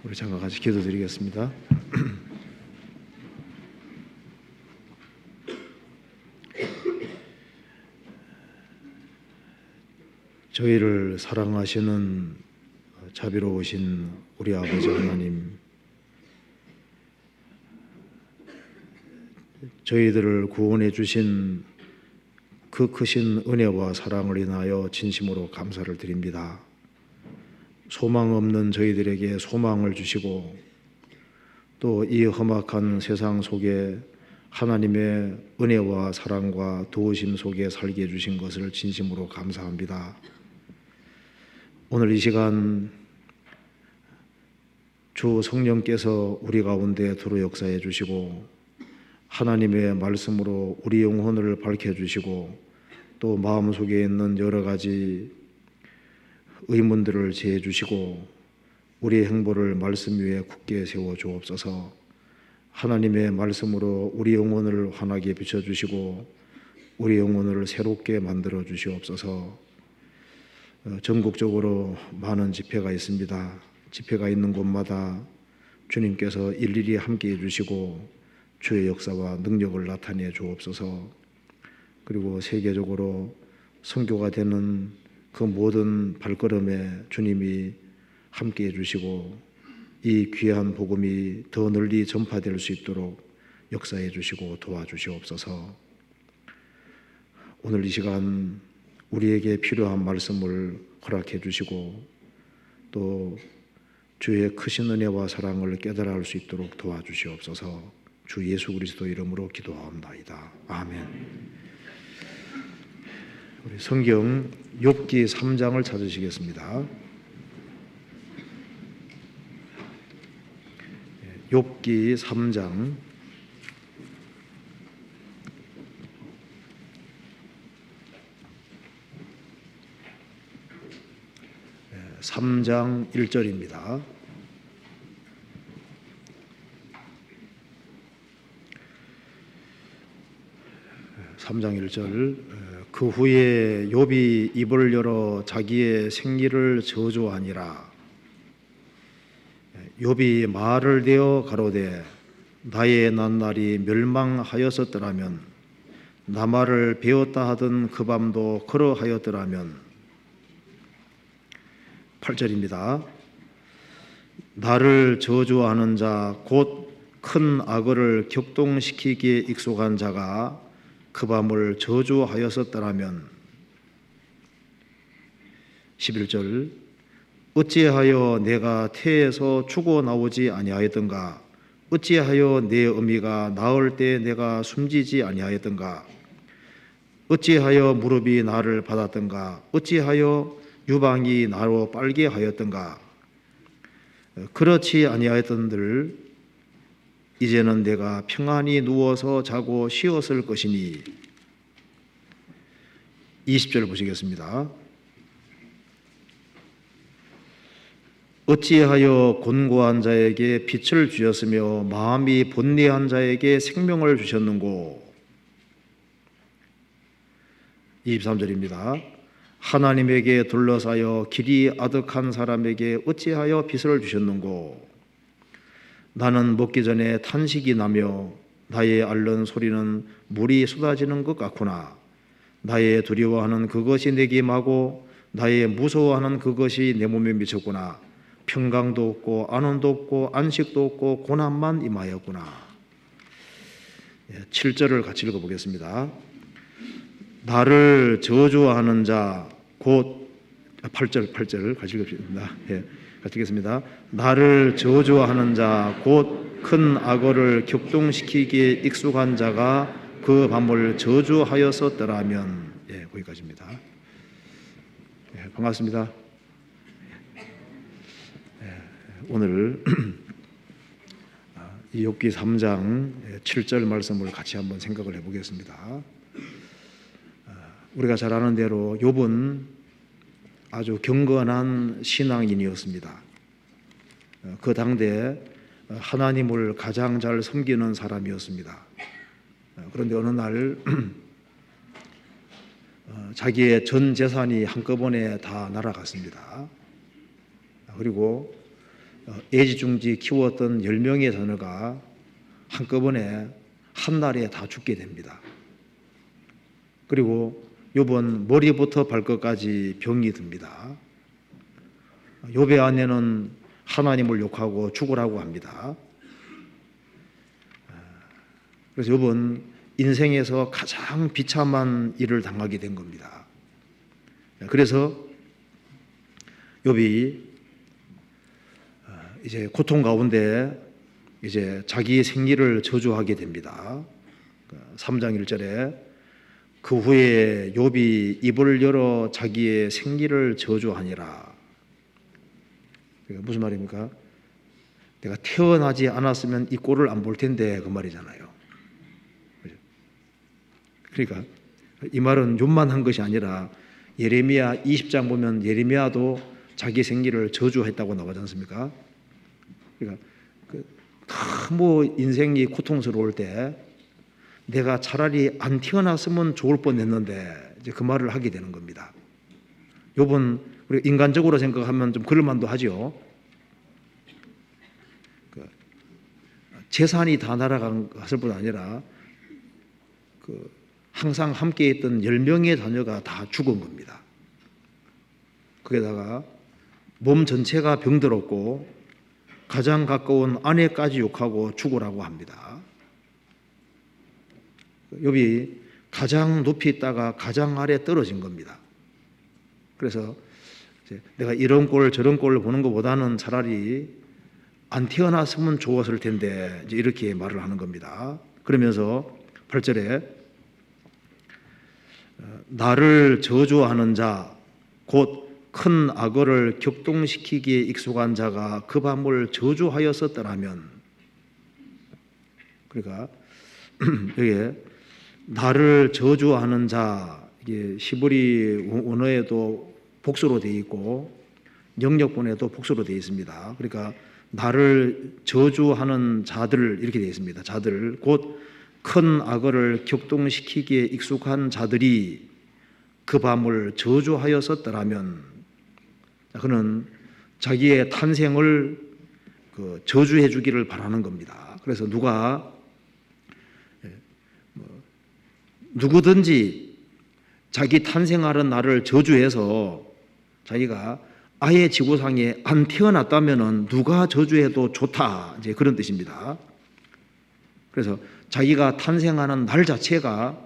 우리 잠깐 같이 기도드리겠습니다. 저희를 사랑하시는 자비로우신 우리 아버지 하나님, 저희들을 구원해 주신 그 크신 은혜와 사랑을 인하여 진심으로 감사를 드립니다. 소망 없는 저희들에게 소망을 주시고 또 이 험악한 세상 속에 하나님의 은혜와 사랑과 도우심 속에 살게 해주신 것을 진심으로 감사합니다. 오늘 이 시간 주 성령께서 우리 가운데 두루 역사해 주시고 하나님의 말씀으로 우리 영혼을 밝혀주시고 또 마음속에 있는 여러 가지 의문들을 제해 주시고 우리의 행보를 말씀 위에 굳게 세워 주옵소서. 하나님의 말씀으로 우리 영혼을 환하게 비춰주시고 우리 영혼을 새롭게 만들어 주시옵소서. 전국적으로 많은 집회가 있습니다. 집회가 있는 곳마다 주님께서 일일이 함께해 주시고 주의 역사와 능력을 나타내 주옵소서. 그리고 세계적으로 선교가 되는 그 모든 발걸음에 주님이 함께해 주시고 이 귀한 복음이 더 널리 전파될 수 있도록 역사해 주시고 도와주시옵소서. 오늘 이 시간 우리에게 필요한 말씀을 허락해 주시고 또 주의 크신 은혜와 사랑을 깨달아 알 수 있도록 도와주시옵소서. 주 예수 그리스도 이름으로 기도하옵나이다. 아멘. 우리 성경 욥기 3장을 찾으시겠습니다. 욥기 3장 3장 1절입니다. 그 후에 욥이 입을 열어 자기의 생리를 저주하니라. 욥이 말을 대어 가로되 나의 낱날이 멸망하였었더라면 나 말을 배웠다 하던 그 밤도 그러하였더라면. 8절입니다. 나를 저주하는 자 곧 큰 악어를 격동시키기에 익숙한 자가 그 밤을 저주하였었더라면. 11절 어찌하여 내가 태에서 죽어나오지 아니하였던가. 어찌하여 내 어미가 낳을 때 내가 숨지지 아니하였던가. 어찌하여 무릎이 나를 받았던가. 어찌하여 유방이 나로 빨게 하였던가. 그렇지 아니하였던들 이제는 내가 평안히 누워서 자고 쉬었을 것이니. 20절 보시겠습니다. 어찌하여 곤고한 자에게 빛을 주셨으며 마음이 본내한 자에게 생명을 주셨는고. 23절입니다. 하나님에게 둘러싸여 길이 아득한 사람에게 어찌하여 빛을 주셨는고. 나는 먹기 전에 탄식이 나며 나의 앓는 소리는 물이 쏟아지는 것 같구나. 나의 두려워하는 그것이 내게 임하고 나의 무서워하는 그것이 내 몸에 미쳤구나. 평강도 없고 안온도 없고 안식도 없고 고난만 임하였구나. 7절을 같이 읽어보겠습니다. 나를 저주하는 자 곧 8절 같이 읽읍시다. 같이 읽겠습니다. 나를 저주하는 자 곧 큰 악어를 격동시키기에 익숙한 자가 그 밤을 저주하였었더라면. 거기까지입니다. 반갑습니다. 오늘 이 욥기 3장 7절 말씀을 같이 한번 생각을 해보겠습니다. 우리가 잘 아는 대로 욥은 아주 경건한 신앙인이었습니다. 그 당대 하나님을 가장 잘 섬기는 사람이었습니다. 그런데 어느 날 자기의 전 재산이 한꺼번에 다 날아갔습니다. 그리고 애지중지 키웠던 10명의 자녀가 한꺼번에 한날에 다 죽게 됩니다. 그리고 욥은 머리부터 발끝까지 병이 듭니다. 욥의 아내는 하나님을 욕하고 죽으라고 합니다. 그래서 욥은 인생에서 가장 비참한 일을 당하게 된 겁니다. 그래서 욥이 이제 고통 가운데 이제 자기의 생리를 저주하게 됩니다. 3장 1절에 그 후에 욥이 입을 열어 자기의 생리를 저주하니라. 무슨 말입니까? 내가 태어나지 않았으면 이 꼴을 안 볼 텐데 그 말이잖아요. 그러니까 이 말은 욥만 한 것이 아니라 예레미야 20장 보면 예레미야도 자기 생리를 저주했다고 나오지 않습니까? 그러니까 너무 인생이 고통스러울 때 내가 차라리 안 태어났으면 좋을 뻔했는데 이제 그 말을 하게 되는 겁니다. 욥은 우리가 인간적으로 생각하면 좀 그럴 만도 하죠. 재산이 다 날아간 것을 뿐 아니라 항상 함께 있던 10명의 자녀가 다 죽은 겁니다. 거기다가 몸 전체가 병들었고 가장 가까운 아내까지 욕하고 죽으라고 합니다. 욥이 가장 높이 있다가 가장 아래 떨어진 겁니다. 그래서 내가 이런 꼴 저런 꼴을 보는 것보다는 차라리 안 태어났으면 좋았을 텐데 이제 이렇게 말을 하는 겁니다. 그러면서 8절에 나를 저주하는 자 곧 큰 악어를 격동시키기에 익숙한 자가 그 밤을 저주하였었더라면, 그러니까 여기에 나를 저주하는 자, 이게 히브리 원어에도 복수로 되어 있고 영역본에도 복수로 되어 있습니다. 그러니까 나를 저주하는 자들 이렇게 되어 있습니다. 자들 곧 큰 악어를 격동시키기에 익숙한 자들이 그 밤을 저주하였었더라면, 그는 자기의 탄생을 저주해 주기를 바라는 겁니다. 그래서 누구든지 자기 탄생하는 날을 저주해서 자기가 아예 지구상에 안 태어났다면은 누가 저주해도 좋다, 이제 그런 뜻입니다. 그래서 자기가 탄생하는 날 자체가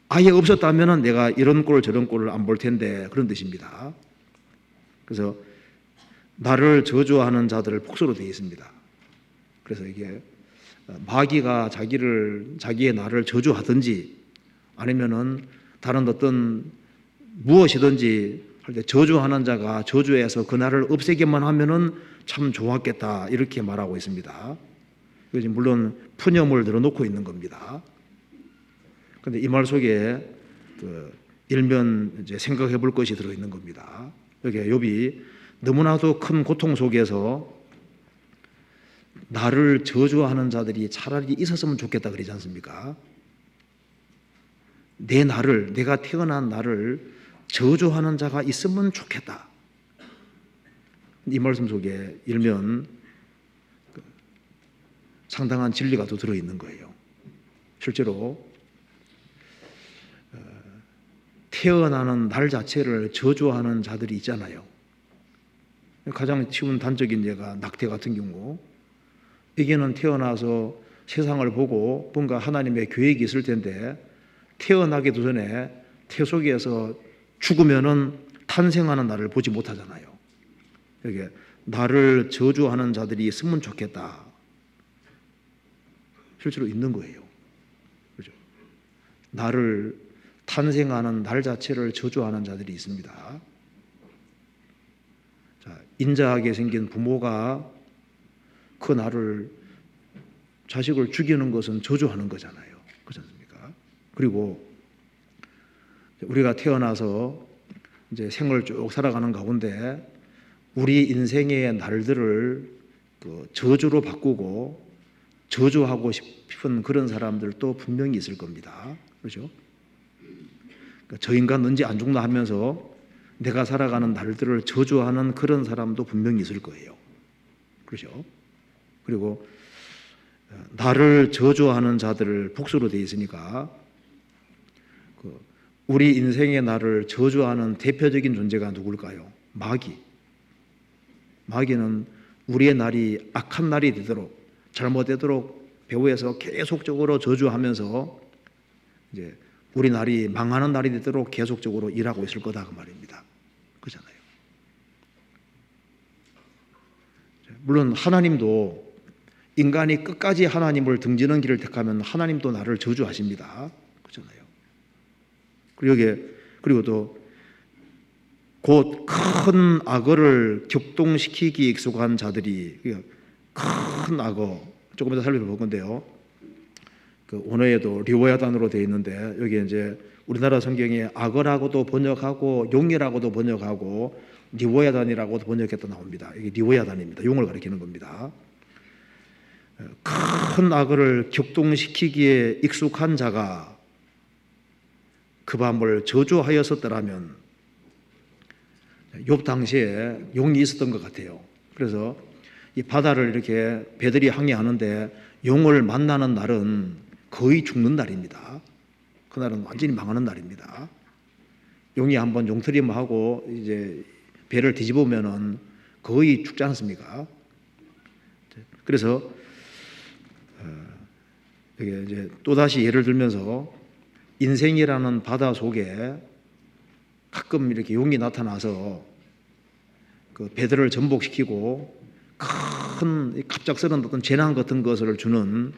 아예 없었다면은 내가 이런 꼴 저런 꼴을 안 볼 텐데 그런 뜻입니다. 그래서 나를 저주하는 자들을 복수로 되어 있습니다. 그래서 이게 마귀가 자기의 나를 저주하든지 아니면은 다른 어떤 무엇이든지 할 때 저주하는 자가 저주해서 그 나를 없애기만 하면은 참 좋았겠다, 이렇게 말하고 있습니다. 그래서 물론 푸념을 늘어놓고 있는 겁니다. 그런데 이 말 속에 일면 이제 생각해 볼 것이 들어 있는 겁니다. 여기 욥이 너무나도 큰 고통 속에서 나를 저주하는 자들이 차라리 있었으면 좋겠다 그러지 않습니까? 내가 태어난 나를 저주하는 자가 있으면 좋겠다. 이 말씀 속에 일면 상당한 진리가 또 들어있는 거예요. 실제로 태어나는 날 자체를 저주하는 자들이 있잖아요. 가장 쉬운 단적인 예가 낙태 같은 경우, 애기는 태어나서 세상을 보고 뭔가 하나님의 계획이 있을 텐데 태어나기도 전에 태 속에서 죽으면은 탄생하는 날을 보지 못하잖아요. 이게 나를 저주하는 자들이 있으면 좋겠다. 실제로 있는 거예요. 그렇죠? 나를 탄생하는 날 자체를 저주하는 자들이 있습니다. 자, 인자하게 생긴 부모가 그 나를 자식을 죽이는 것은 저주하는 거잖아요. 그렇지 않습니까? 그리고 우리가 태어나서 이제 생을 쭉 살아가는 가운데 우리 인생의 날들을 저주로 바꾸고 저주하고 싶은 그런 사람들도 분명히 있을 겁니다. 그렇죠? 저 인간 언제 안 죽나 하면서 내가 살아가는 날들을 저주하는 그런 사람도 분명히 있을 거예요. 그렇죠? 그리고 나를 저주하는 자들을 복수로 되어 있으니까 우리 인생의 나를 저주하는 대표적인 존재가 누굴까요? 마귀. 마귀는 우리의 날이 악한 날이 되도록, 잘못되도록 배후에서 계속적으로 저주하면서 이제 우리 날이 망하는 날이 되도록 계속적으로 일하고 있을 거다 그 말입니다. 그렇잖아요. 물론 하나님도 인간이 끝까지 하나님을 등지는 길을 택하면 하나님도 나를 저주하십니다. 그렇잖아요. 그리고 또 곧 큰 악어를 격동시키기 익숙한 자들이, 큰 악어, 조금 더 살펴볼 건데요. 그 원어에도 리오야단으로 되어 있는데 여기 이제 우리나라 성경에 악어라고도 번역하고 용이라고도 번역하고 리오야단이라고도 번역했다 나옵니다. 이게 리오야단입니다. 용을 가리키는 겁니다. 큰 악어를 격동시키기에 익숙한 자가 그 밤을 저주하였었더라면, 욥 당시에 용이 있었던 것 같아요. 그래서 이 바다를 이렇게 배들이 항해하는데 용을 만나는 날은 거의 죽는 날입니다. 그날은 완전히 망하는 날입니다. 용이 한번 용트림 하고 이제 배를 뒤집으면은 거의 죽지 않습니까? 그래서 이게 이제 또 다시 예를 들면서 인생이라는 바다 속에 가끔 이렇게 용이 나타나서 그 배들을 전복시키고 큰 갑작스러운 어떤 재난 같은 것을 주는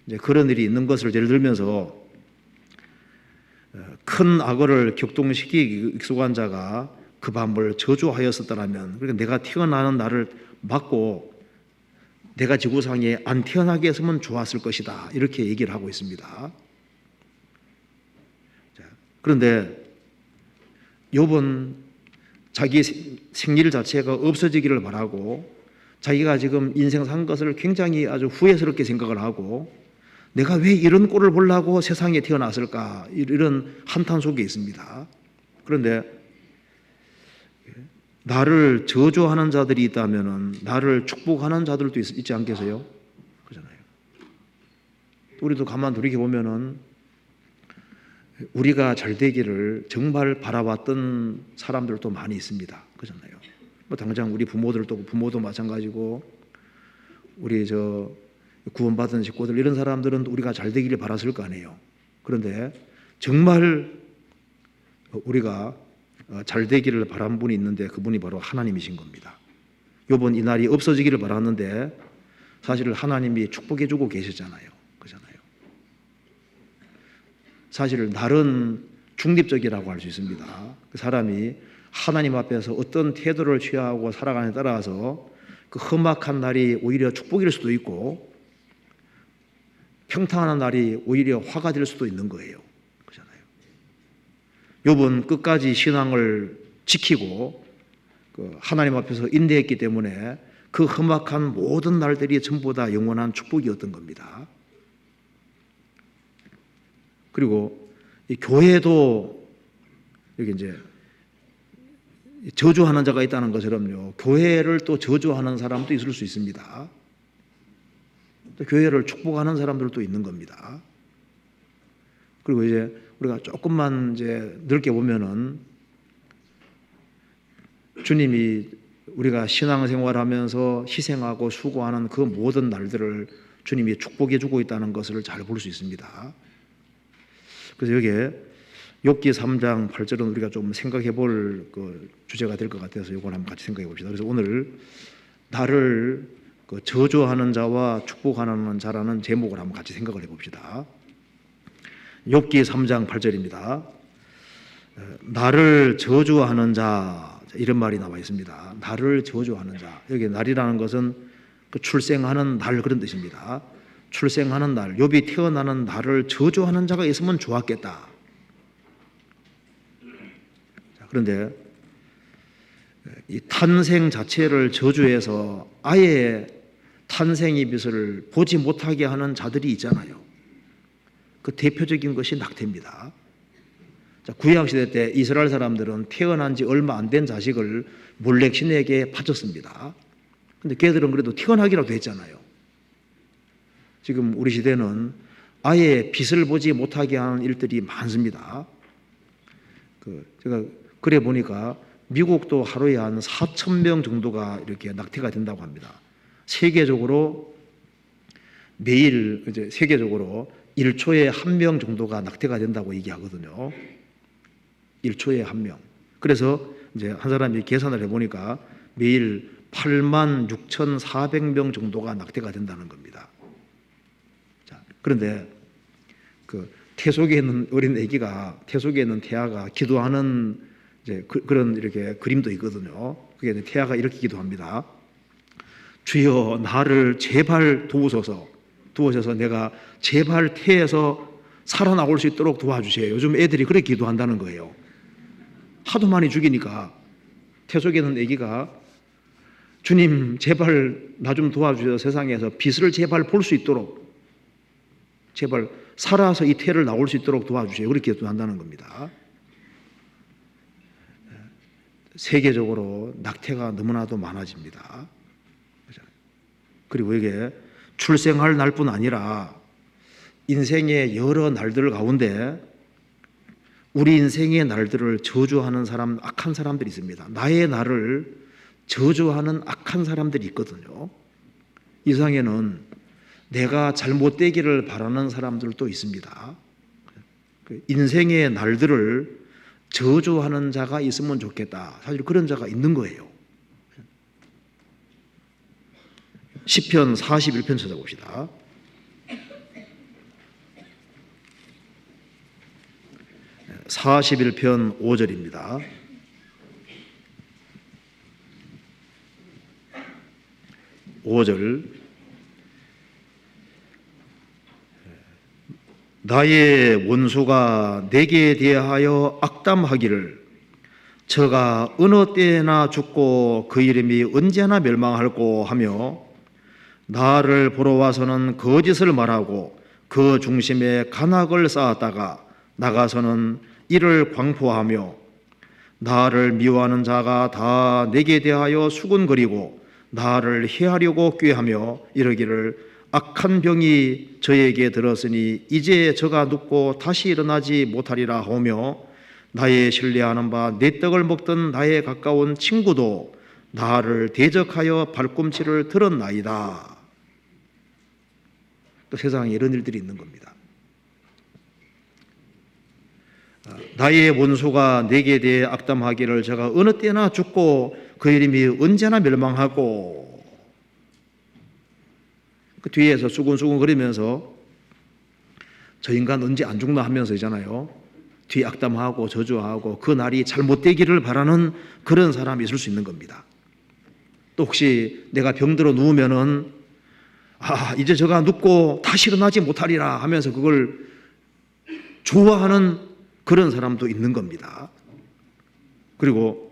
이제 그런 일이 있는 것을 예를 들면서 큰 악어를 격동시키기 익숙한 자가 그 밤을 저주하였었더라면, 그러니까 내가 태어나는 날을 막고 내가 지구상에 안 태어나게 했으면 좋았을 것이다, 이렇게 얘기를 하고 있습니다. 그런데 욥은 자기 생일 자체가 없어지기를 바라고 자기가 지금 인생 산 것을 굉장히 아주 후회스럽게 생각을 하고 내가 왜 이런 꼴을 보려고 세상에 태어났을까, 이런 한탄 속에 있습니다. 그런데 나를 저주하는 자들이 있다면 나를 축복하는 자들도 있지 않겠어요? 그렇잖아요. 우리도 가만 돌이켜보면은 우리가 잘 되기를 정말 바라봤던 사람들도 많이 있습니다. 그렇잖아요. 뭐 당장 우리 부모도 마찬가지고 우리 구원받은 식구들, 이런 사람들은 우리가 잘 되기를 바랐을 거 아니에요. 그런데 정말 우리가 잘 되기를 바란 분이 있는데 그분이 바로 하나님이신 겁니다. 욥은 이 날이 없어지기를 바랐는데 사실 하나님이 축복해 주고 계셨잖아요. 그렇잖아요. 사실 날은 중립적이라고 할 수 있습니다. 그 사람이 하나님 앞에서 어떤 태도를 취하고 살아가느냐에 따라서 그 험악한 날이 오히려 축복일 수도 있고 평탄한 날이 오히려 화가 될 수도 있는 거예요. 그렇잖아요. 욥은 끝까지 신앙을 지키고 하나님 앞에서 인내했기 때문에 그 험악한 모든 날들이 전부 다 영원한 축복이었던 겁니다. 그리고 이 교회도 여기 이제 저주하는 자가 있다는 것처럼요, 교회를 또 저주하는 사람도 있을 수 있습니다. 또 교회를 축복하는 사람들도 있는 겁니다. 그리고 이제 우리가 조금만 이제 넓게 보면은 주님이 우리가 신앙생활하면서 희생하고 수고하는 그 모든 날들을 주님이 축복해 주고 있다는 것을 잘 볼 수 있습니다. 그래서 여기에 욥기 3장 8절은 우리가 좀 생각해 볼 그 주제가 될 것 같아서 이걸 한번 같이 생각해 봅시다. 그래서 오늘 나를 저주하는 자와 축복하는 자라는 제목을 한번 같이 생각을 해 봅시다. 욥기 3장 8절입니다. 나를 저주하는 자, 이런 말이 나와 있습니다. 나를 저주하는 자. 여기 날이라는 것은 그 출생하는 날, 그런 뜻입니다. 출생하는 날, 욥이 태어나는 날을 저주하는 자가 있으면 좋았겠다. 그런데 이 탄생 자체를 저주해서 아예 탄생의 빛을 보지 못하게 하는 자들이 있잖아요. 그 대표적인 것이 낙태입니다. 구약시대 때 이스라엘 사람들은 태어난 지 얼마 안 된 자식을 몰렉 신에게 바쳤습니다. 근데 걔들은 그래도 태어나기라도 했잖아요. 지금 우리 시대는 아예 빛을 보지 못하게 하는 일들이 많습니다. 제가 그래 보니까 미국도 하루에 한 4,000명 정도가 이렇게 낙태가 된다고 합니다. 세계적으로 매일 이제 세계적으로 1초에 1명 정도가 낙태가 된다고 얘기하거든요. 1초에 1명. 그래서 이제 한 사람이 계산을 해보니까 매일 86,400명 정도가 낙태가 된다는 겁니다. 자, 그런데 태 속에 있는 어린 아기가, 태 속에 있는 태아가 기도하는 이제 그런 이렇게 그림도 있거든요. 그게 태아가 이렇게 기도합니다. 주여 나를 제발 도우셔서 내가 제발 태에서 살아나올 수 있도록 도와주세요. 요즘 애들이 그렇게 기도한다는 거예요. 하도 많이 죽이니까 태 속에 있는 아기가 주님 제발 나 좀 도와주셔서 세상에서 빛을 제발 볼 수 있도록, 제발 살아서 이 태를 나올 수 있도록 도와주세요. 그렇게 기도한다는 겁니다. 세계적으로 낙태가 너무나도 많아집니다. 그리고 이게 출생할 날뿐 아니라 인생의 여러 날들 가운데 우리 인생의 날들을 저주하는 사람, 악한 사람들이 있습니다. 나의 날을 저주하는 악한 사람들이 있거든요. 이 세상에는 내가 잘못되기를 바라는 사람들도 있습니다. 인생의 날들을 저주하는 자가 있으면 좋겠다. 사실 그런 자가 있는 거예요. 시편 41편 찾아봅시다. 41편 5절입니다. 5절. 나의 원수가 내게 대하여 악담하기를 저가 어느 때나 죽고 그 이름이 언제나 멸망할꼬 하며 나를 보러 와서는 거짓을 말하고 그 중심에 간악을 쌓았다가 나가서는 이를 광포하며 나를 미워하는 자가 다 내게 대하여 수군거리고 나를 해하려고 꾀하며 이르기를 악한 병이 저에게 들었으니 이제 저가 눕고 다시 일어나지 못하리라 하며 나의 신뢰하는 바 내 떡을 먹던 나의 가까운 친구도 나를 대적하여 발꿈치를 들었나이다. 또 세상에 이런 일들이 있는 겁니다. 나의 원수가 내게 대해 악담하기를 저가 어느 때나 죽고 그 이름이 언제나 멸망하고, 그 뒤에서 수군수군 거리면서 저 인간 언제 안 죽나 하면서 있잖아요. 뒤에 악담하고 저주하고 그 날이 잘못되기를 바라는 그런 사람이 있을 수 있는 겁니다. 또 혹시 내가 병들어 누우면은 이제 저가 눕고 다시 일어나지 못하리라 하면서 그걸 좋아하는 그런 사람도 있는 겁니다. 그리고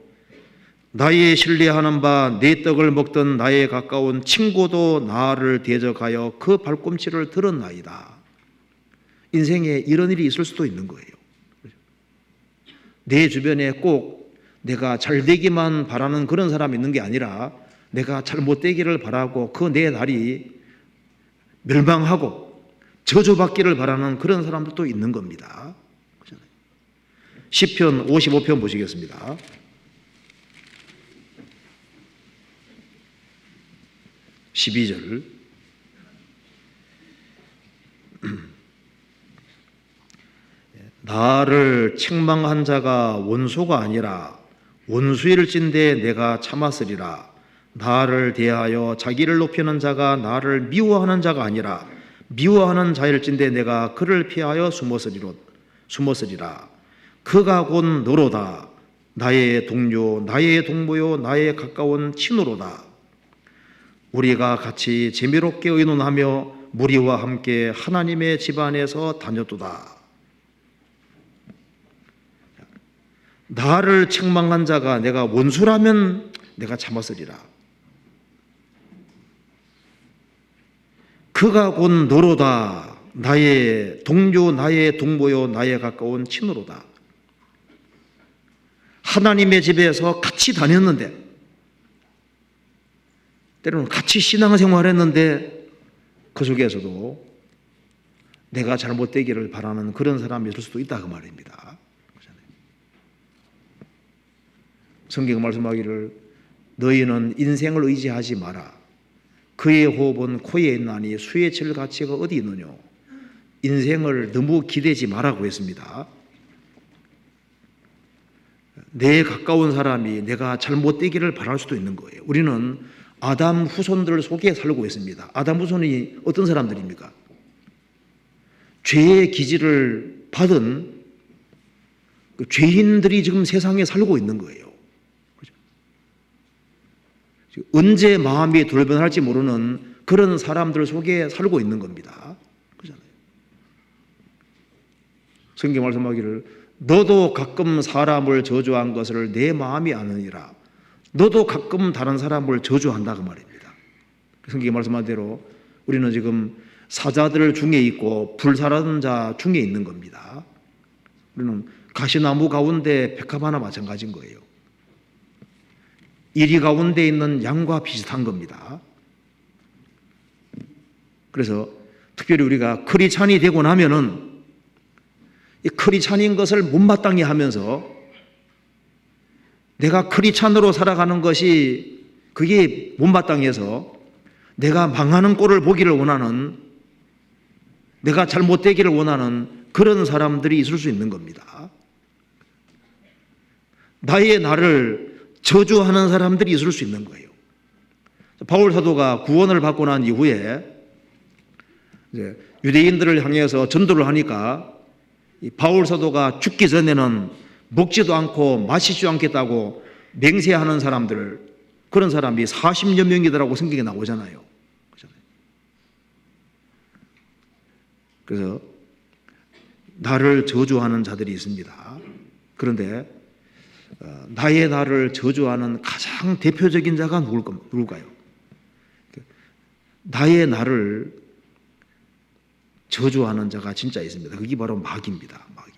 나의 신뢰하는 바 내 떡을 먹던 나의 가까운 친구도 나를 대적하여 그 발꿈치를 들었나이다. 인생에 이런 일이 있을 수도 있는 거예요. 내 주변에 꼭 내가 잘 되기만 바라는 그런 사람이 있는 게 아니라 내가 잘못되기를 바라고 그 내 날이 멸망하고 저주받기를 바라는 그런 사람들도 있는 겁니다. 시편 55편 보시겠습니다. (12절) 나를 책망한 자가 원수가 아니라 원수일진대 내가 참았으리라. 나를 대하여 자기를 높이는 자가 나를 미워하는 자가 아니라 미워하는 자일진대 내가 그를 피하여 숨었으리라. 그가 곧 너로다. 나의 동료, 나의 동무요, 나의 가까운 친구로다. 우리가 같이 재미롭게 의논하며 무리와 함께 하나님의 집안에서 다녔도다. 나를 책망한 자가 내가 원수라면 내가 참았으리라. 그가 곧 너로다. 나의 동료, 나의 동무요, 나의 가까운 친구로다. 하나님의 집에서 같이 다녔는데 때로는 같이 신앙생활을 했는데 그 속에서도 내가 잘못되기를 바라는 그런 사람이 있을 수도 있다 그 말입니다. 성경 말씀하기를 너희는 인생을 의지하지 마라. 그의 호흡은 코에 있나니 수에 칠 가치가 어디 있느냐. 인생을 너무 기대지 마라고 했습니다. 내 가까운 사람이 내가 잘못되기를 바랄 수도 있는 거예요. 우리는 아담 후손들 속에 살고 있습니다. 아담 후손이 어떤 사람들입니까? 죄의 기질을 받은 그 죄인들이 지금 세상에 살고 있는 거예요. 그렇죠? 언제 마음이 돌변할지 모르는 그런 사람들 속에 살고 있는 겁니다. 그렇잖아요. 성경 말씀하기를 너도 가끔 사람을 저주한 것을 내 마음이 아느니라. 너도 가끔 다른 사람을 저주한다 그 말입니다. 성경이 말씀한 대로 우리는 지금 사자들 중에 있고 불사라는 자 중에 있는 겁니다. 우리는 가시나무 가운데 백합 하나 마찬가지인 거예요. 이리 가운데 있는 양과 비슷한 겁니다. 그래서 특별히 우리가 크리스찬이 되고 나면은 이 크리스찬인 것을 못마땅히 하면서 내가 크리스찬으로 살아가는 것이 그게 못마땅해서 내가 망하는 꼴을 보기를 원하는, 내가 잘못되기를 원하는 그런 사람들이 있을 수 있는 겁니다. 나를 저주하는 사람들이 있을 수 있는 거예요. 바울 사도가 구원을 받고 난 이후에 이제 유대인들을 향해서 전도를 하니까 이 바울 사도가 죽기 전에는 먹지도 않고 마시지도 않겠다고 맹세하는 사람들, 그런 사람이 40여 명이더라고 성경에 나오잖아요. 그래서 나를 저주하는 자들이 있습니다. 그런데 나를 저주하는 가장 대표적인 자가 누굴까요? 나를 저주하는 자가 진짜 있습니다. 그게 바로 마귀입니다. 마귀.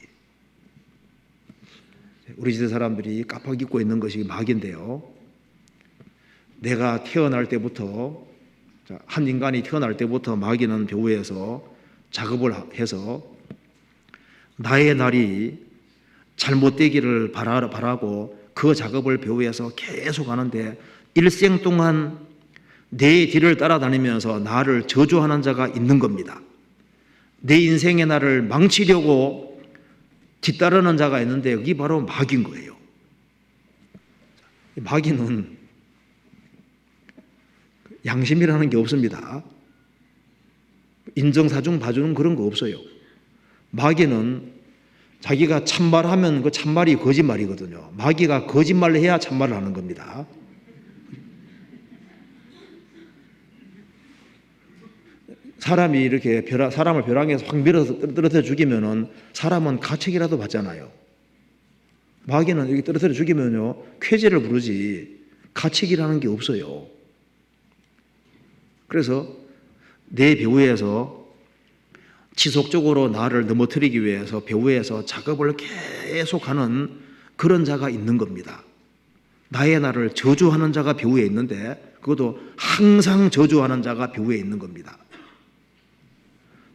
우리 시대 사람들이 깜빡 잊고 있는 것이 마귀인데요. 내가 태어날 때부터, 한 인간이 태어날 때부터 마귀는 배후에서 작업을 해서 나의 날이 잘못되기를 바라고 그 작업을 배후에서 계속 하는데 일생 동안 내 뒤를 따라다니면서 나를 저주하는 자가 있는 겁니다. 내 인생의 나를 망치려고 뒤따르는 자가 있는데 그게 바로 마귀인 거예요. 마귀는 양심이라는 게 없습니다. 인정사정 봐주는 그런 거 없어요. 마귀는 자기가 참말하면 그 참말이 거짓말이거든요. 마귀가 거짓말을 해야 참말을 하는 겁니다. 사람이 이렇게 사람을 벼랑에서 확 밀어서 떨어뜨려 죽이면은 사람은 가책이라도 받잖아요. 마귀는 이렇게 떨어뜨려 죽이면요 쾌재를 부르지 가책이라는 게 없어요. 그래서 내 배후에서 지속적으로 나를 넘어뜨리기 위해서 배후에서 작업을 계속하는 그런 자가 있는 겁니다. 나를 저주하는 자가 배후에 있는데 그것도 항상 저주하는 자가 배후에 있는 겁니다.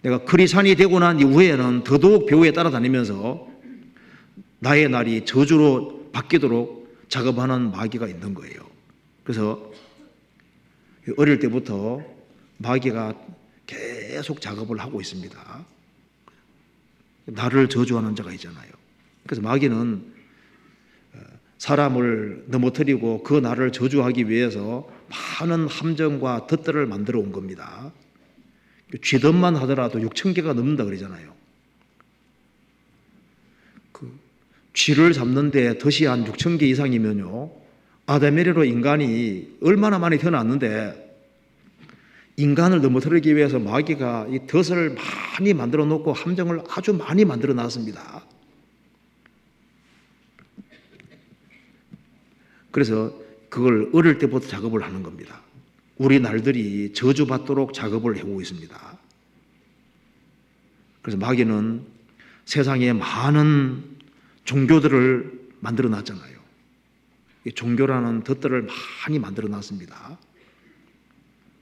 내가 크리스찬이 되고 난 이후에는 더더욱 배후에 따라다니면서 나의 날이 저주로 바뀌도록 작업하는 마귀가 있는 거예요. 그래서 어릴 때부터 마귀가 계속 작업을 하고 있습니다. 나를 저주하는 자가 있잖아요. 그래서 마귀는 사람을 넘어뜨리고 그 나를 저주하기 위해서 많은 함정과 덫들을 만들어 온 겁니다. 쥐덫만 하더라도 6,000개가 넘는다 그러잖아요. 쥐를 잡는데 덫이 한 6,000개 이상이면요 아담에레로 인간이 얼마나 많이 태어났는데 인간을 넘어뜨리기 위해서 마귀가 이 덫을 많이 만들어 놓고 함정을 아주 많이 만들어 놨습니다. 그래서 그걸 어릴 때부터 작업을 하는 겁니다. 우리 날들이 저주받도록 작업을 해오고 있습니다. 그래서 마귀는 세상에 많은 종교들을 만들어 놨잖아요. 종교라는 덫들을 많이 만들어 놨습니다.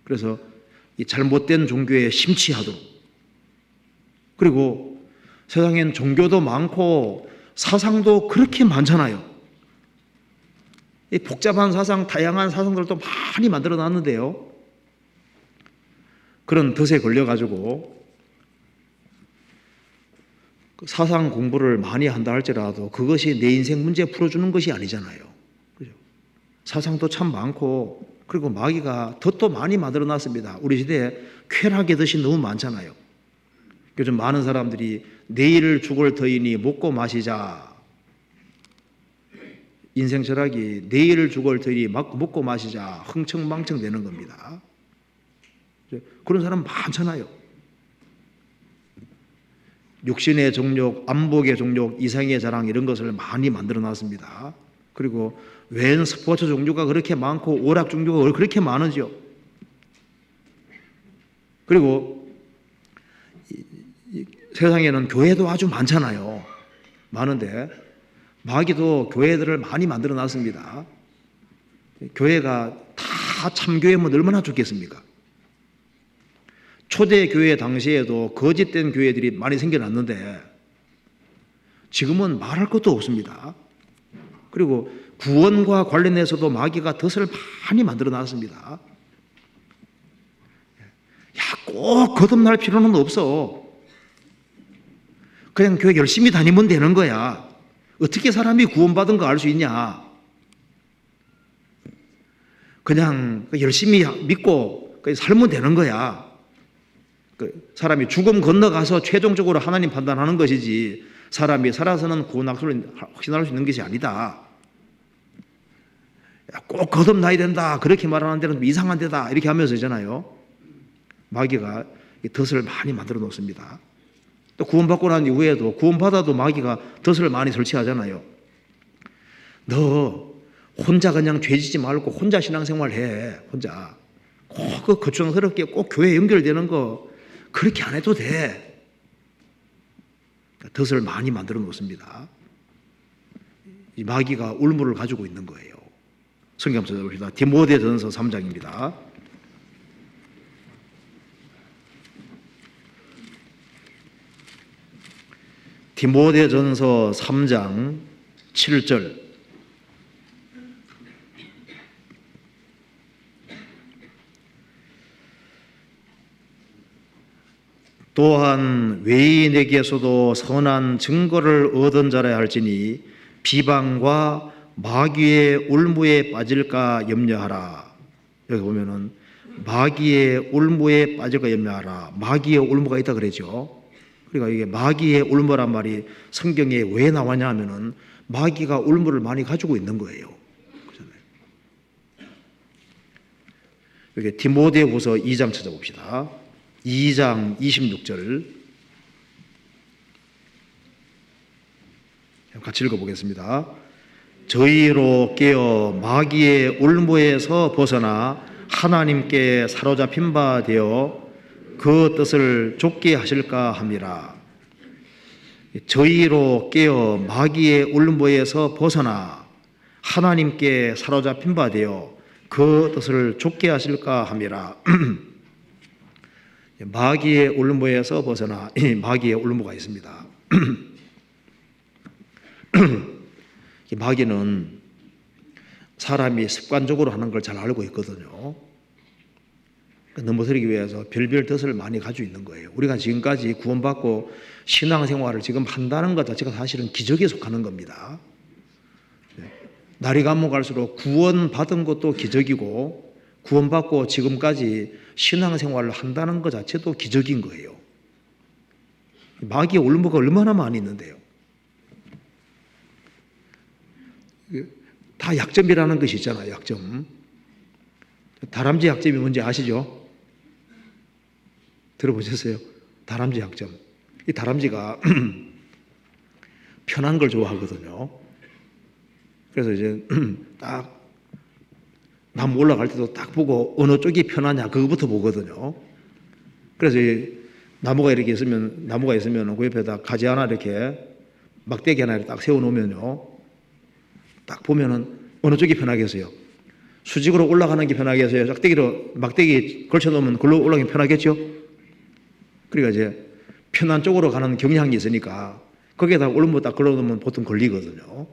그래서 이 잘못된 종교에 심취하도록. 그리고 세상엔 종교도 많고 사상도 그렇게 많잖아요. 이 복잡한 사상, 다양한 사상들도 많이 만들어 놨는데요. 그런 덫에 걸려가지고 사상 공부를 많이 한다 할지라도 그것이 내 인생 문제 풀어주는 것이 아니잖아요. 그죠? 사상도 참 많고, 그리고 마귀가 덫도 많이 만들어 놨습니다. 우리 시대에 쾌락의 덫이 너무 많잖아요. 요즘 많은 사람들이 내일 죽을 터이니 먹고 마시자. 인생 철학이 내일 죽을 터이니 먹고 마시자. 흥청망청 되는 겁니다. 그런 사람 많잖아요. 육신의 정욕, 안목의 정욕, 이상의 자랑 이런 것을 많이 만들어 놨습니다. 그리고 웬 스포츠 종류가 그렇게 많고 오락 종류가 그렇게 많으죠. 그리고 세상에는 교회도 아주 많잖아요. 많은데 마귀도 교회들을 많이 만들어 놨습니다. 교회가 다 참교회면 얼마나 좋겠습니까? 초대교회 당시에도 거짓된 교회들이 많이 생겨났는데 지금은 말할 것도 없습니다. 그리고 구원과 관련해서도 마귀가 덫을 많이 만들어 놨습니다. 꼭 거듭날 필요는 없어. 그냥 교회 열심히 다니면 되는 거야. 어떻게 사람이 구원받은 거 알 수 있냐? 그냥 열심히 믿고 살면 되는 거야. 사람이 죽음 건너가서 최종적으로 하나님 판단하는 것이지 사람이 살아서는 구원 확신을 확신할 수 있는 것이 아니다. 꼭 거듭나야 된다. 그렇게 말하는 데는 이상한 데다. 이렇게 하면서 있잖아요. 마귀가 덫을 많이 만들어 놓습니다. 또 구원받고 난 이후에도 구원받아도 마귀가 덫을 많이 설치하잖아요. 너 혼자 그냥 죄지지 말고 혼자 신앙생활 해. 혼자. 꼭 거추장스럽게 꼭 교회에 연결되는 거 그렇게 안 해도 돼. 덫을 많이 만들어 놓습니다. 이 마귀가 울무를 가지고 있는 거예요. 성경 한번 찾아봅시다. 디모데전서 3장입니다. 디모데전서 3장 7절. 또한 외인에게서도 선한 증거를 얻은 자라 할지니 비방과 마귀의 울무에 빠질까 염려하라. 여기 보면은 마귀의 울무에 빠질까 염려하라. 마귀의 울무가 있다 그러죠. 그러니까 이게 마귀의 울무란 말이 성경에 왜 나왔냐 하면은 마귀가 울무를 많이 가지고 있는 거예요. 여기 디모데후서 2장 찾아봅시다. 2장 26절 같이 읽어보겠습니다. 저희로 깨어 마귀의 울무에서 벗어나 하나님께 사로잡힌 바 되어 그 뜻을 좇게 하실까 함이라. 저희로 깨어 마귀의 울무에서 벗어나 하나님께 사로잡힌 바 되어 그 뜻을 좇게 하실까 함이라. 마귀의 울무에서 벗어나 마귀의 울무가 있습니다. 마귀는 사람이 습관적으로 하는 걸 잘 알고 있거든요. 넘어서기 위해서 별별 덫을 많이 가지고 있는 거예요. 우리가 지금까지 구원받고 신앙생활을 지금 한다는 것 자체가 사실은 기적에 속하는 겁니다. 날이 가면 갈수록 구원받은 것도 기적이고 구원받고 지금까지 신앙생활을 한다는 것 자체도 기적인 거예요. 마귀의 울무가 얼마나 많이 있는데요. 다 약점이라는 것이 있잖아요. 약점. 다람쥐 약점이 뭔지 아시죠? 들어보셨어요? 다람쥐 약점. 이 다람쥐가 편한 걸 좋아하거든요. 그래서 이제 딱 나무 올라갈 때도 딱 보고 어느 쪽이 편하냐 그거부터 보거든요. 그래서 이 나무가 있으면 그 옆에다 가지 하나 이렇게 막대기 하나 딱 세워놓으면요. 딱 보면은 어느 쪽이 편하겠어요? 수직으로 올라가는 게 편하겠어요? 막대기 걸쳐놓으면 그걸로 올라가기 편하겠죠? 그러니까 이제 편한 쪽으로 가는 경향이 있으니까 거기에다 얼음물 딱 걸어놓으면 보통 걸리거든요.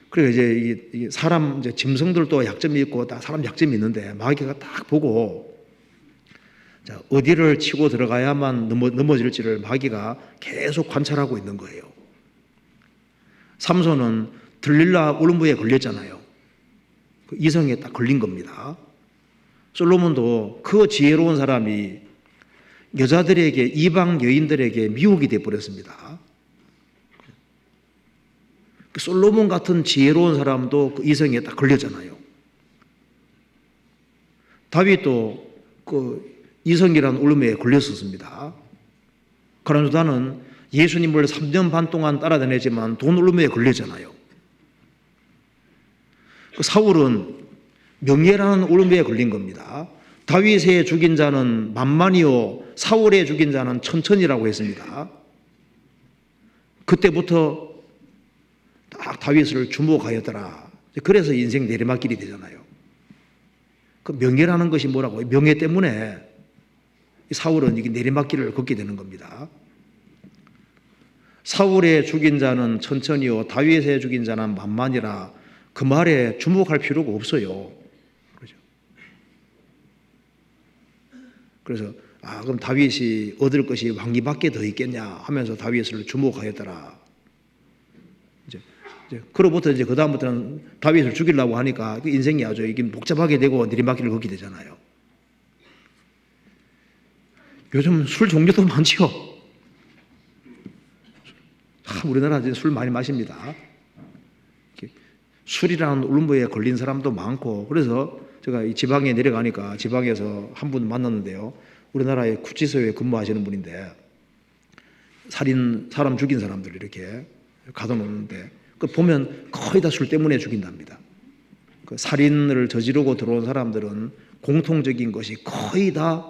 그러니까 이제 이 사람, 이제 짐승들도 약점이 있고 다 사람 약점이 있는데 마귀가 딱 보고 자, 어디를 치고 들어가야만 넘어질지를 마귀가 계속 관찰하고 있는 거예요. 삼손은 들릴라 울음부에 걸렸잖아요. 그 이성에 딱 걸린 겁니다. 솔로몬도 그 지혜로운 사람이 여자들에게, 이방 여인들에게 미혹이 되어버렸습니다. 솔로몬 같은 지혜로운 사람도 그 이성에 딱 걸렸잖아요. 다윗도 그 이성이라는 울음에 걸렸었습니다. 가나주다는 예수님을 3년 반 동안 따라다녔지만 돈 울음에 걸렸잖아요. 그 사울은 명예라는 울음에 걸린 겁니다. 다윗의 죽인 자는 만만이요 사울의 죽인 자는 천천이라고 했습니다. 그때부터 딱 다윗을 주목하였더라. 그래서 인생 내리막길이 되잖아요. 그 명예라는 것이 뭐라고? 명예 때문에 사울은 이게 내리막길을 걷게 되는 겁니다. 사울의 죽인 자는 천천히요 다윗의 죽인 자는 만만이라, 그 말에 주목할 필요가 없어요. 그렇죠? 그래서 그럼 다윗이 얻을 것이 왕위밖에 더 있겠냐 하면서 다윗을 주목하였더라. 이제 그로부터 이제 그 다음부터는 다윗을 죽이려고 하니까 인생이 아주 이게 복잡하게 되고 내리막길을 걷게 되잖아요. 요즘 술 종류도 많지요. 우리나라 술 많이 마십니다. 술이라는 울음부에 걸린 사람도 많고, 그래서 제가 이 지방에 내려가니까 지방에서 한 분 만났는데요. 우리나라의 구치소에 근무하시는 분인데 사람 죽인 사람들 이렇게 가둬놓는데 그 보면 거의 다 술 때문에 죽인답니다. 그 살인을 저지르고 들어온 사람들은 공통적인 것이 거의 다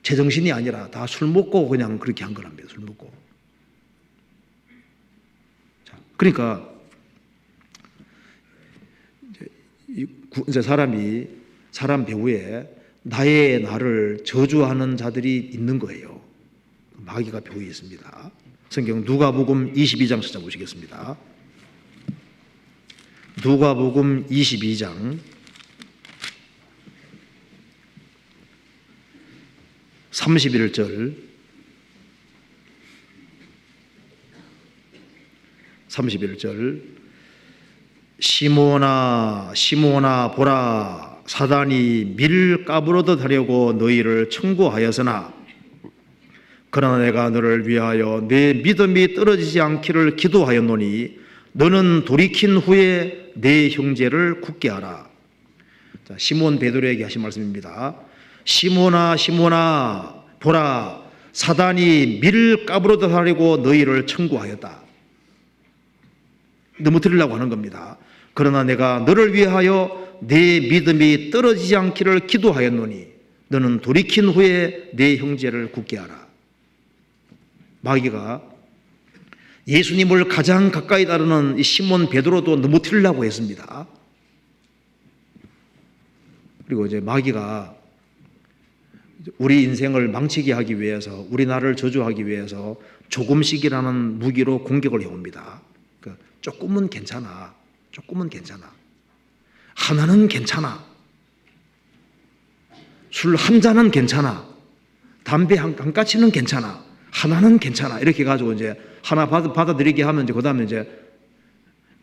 제정신이 아니라 다 술 먹고 그냥 그렇게 한 거랍니다. 술 먹고. 자, 그러니까 이제 사람 배후에 나의 나를 저주하는 자들이 있는 거예요. 마귀가 배후에 있습니다. 성경 누가복음 22장 찾아보시겠습니다. 누가복음 22장 31절 31절 시몬아 시몬아 보라 사단이 밀 까부러듯 하려고 너희를 청구하였으나 그러나 내가 너를 위하여 내 믿음이 떨어지지 않기를 기도하였노니 너는 돌이킨 후에 내 형제를 굳게 하라. 자, 시몬 베드로에게 하신 말씀입니다. 시몬아 시몬아 보라 사단이 밀 까부러듯 하려고 너희를 청구하였다. 넘어뜨리려고 하는 겁니다. 그러나 내가 너를 위하여 내 믿음이 떨어지지 않기를 기도하였노니 너는 돌이킨 후에 내 형제를 굳게 하라. 마귀가 예수님을 가장 가까이 따르는 이 시몬 베드로도 넘어뜨리려고 했습니다. 그리고 이제 마귀가 우리 인생을 망치게 하기 위해서, 우리 나라를 저주하기 위해서 조금씩이라는 무기로 공격을 해옵니다. 조금은 괜찮아. 조금은 괜찮아. 하나는 괜찮아. 술 한 잔은 괜찮아. 담배 한 까치는 괜찮아. 하나는 괜찮아. 이렇게 가지고 이제 하나 받아들이게 하면 이제 그다음에 이제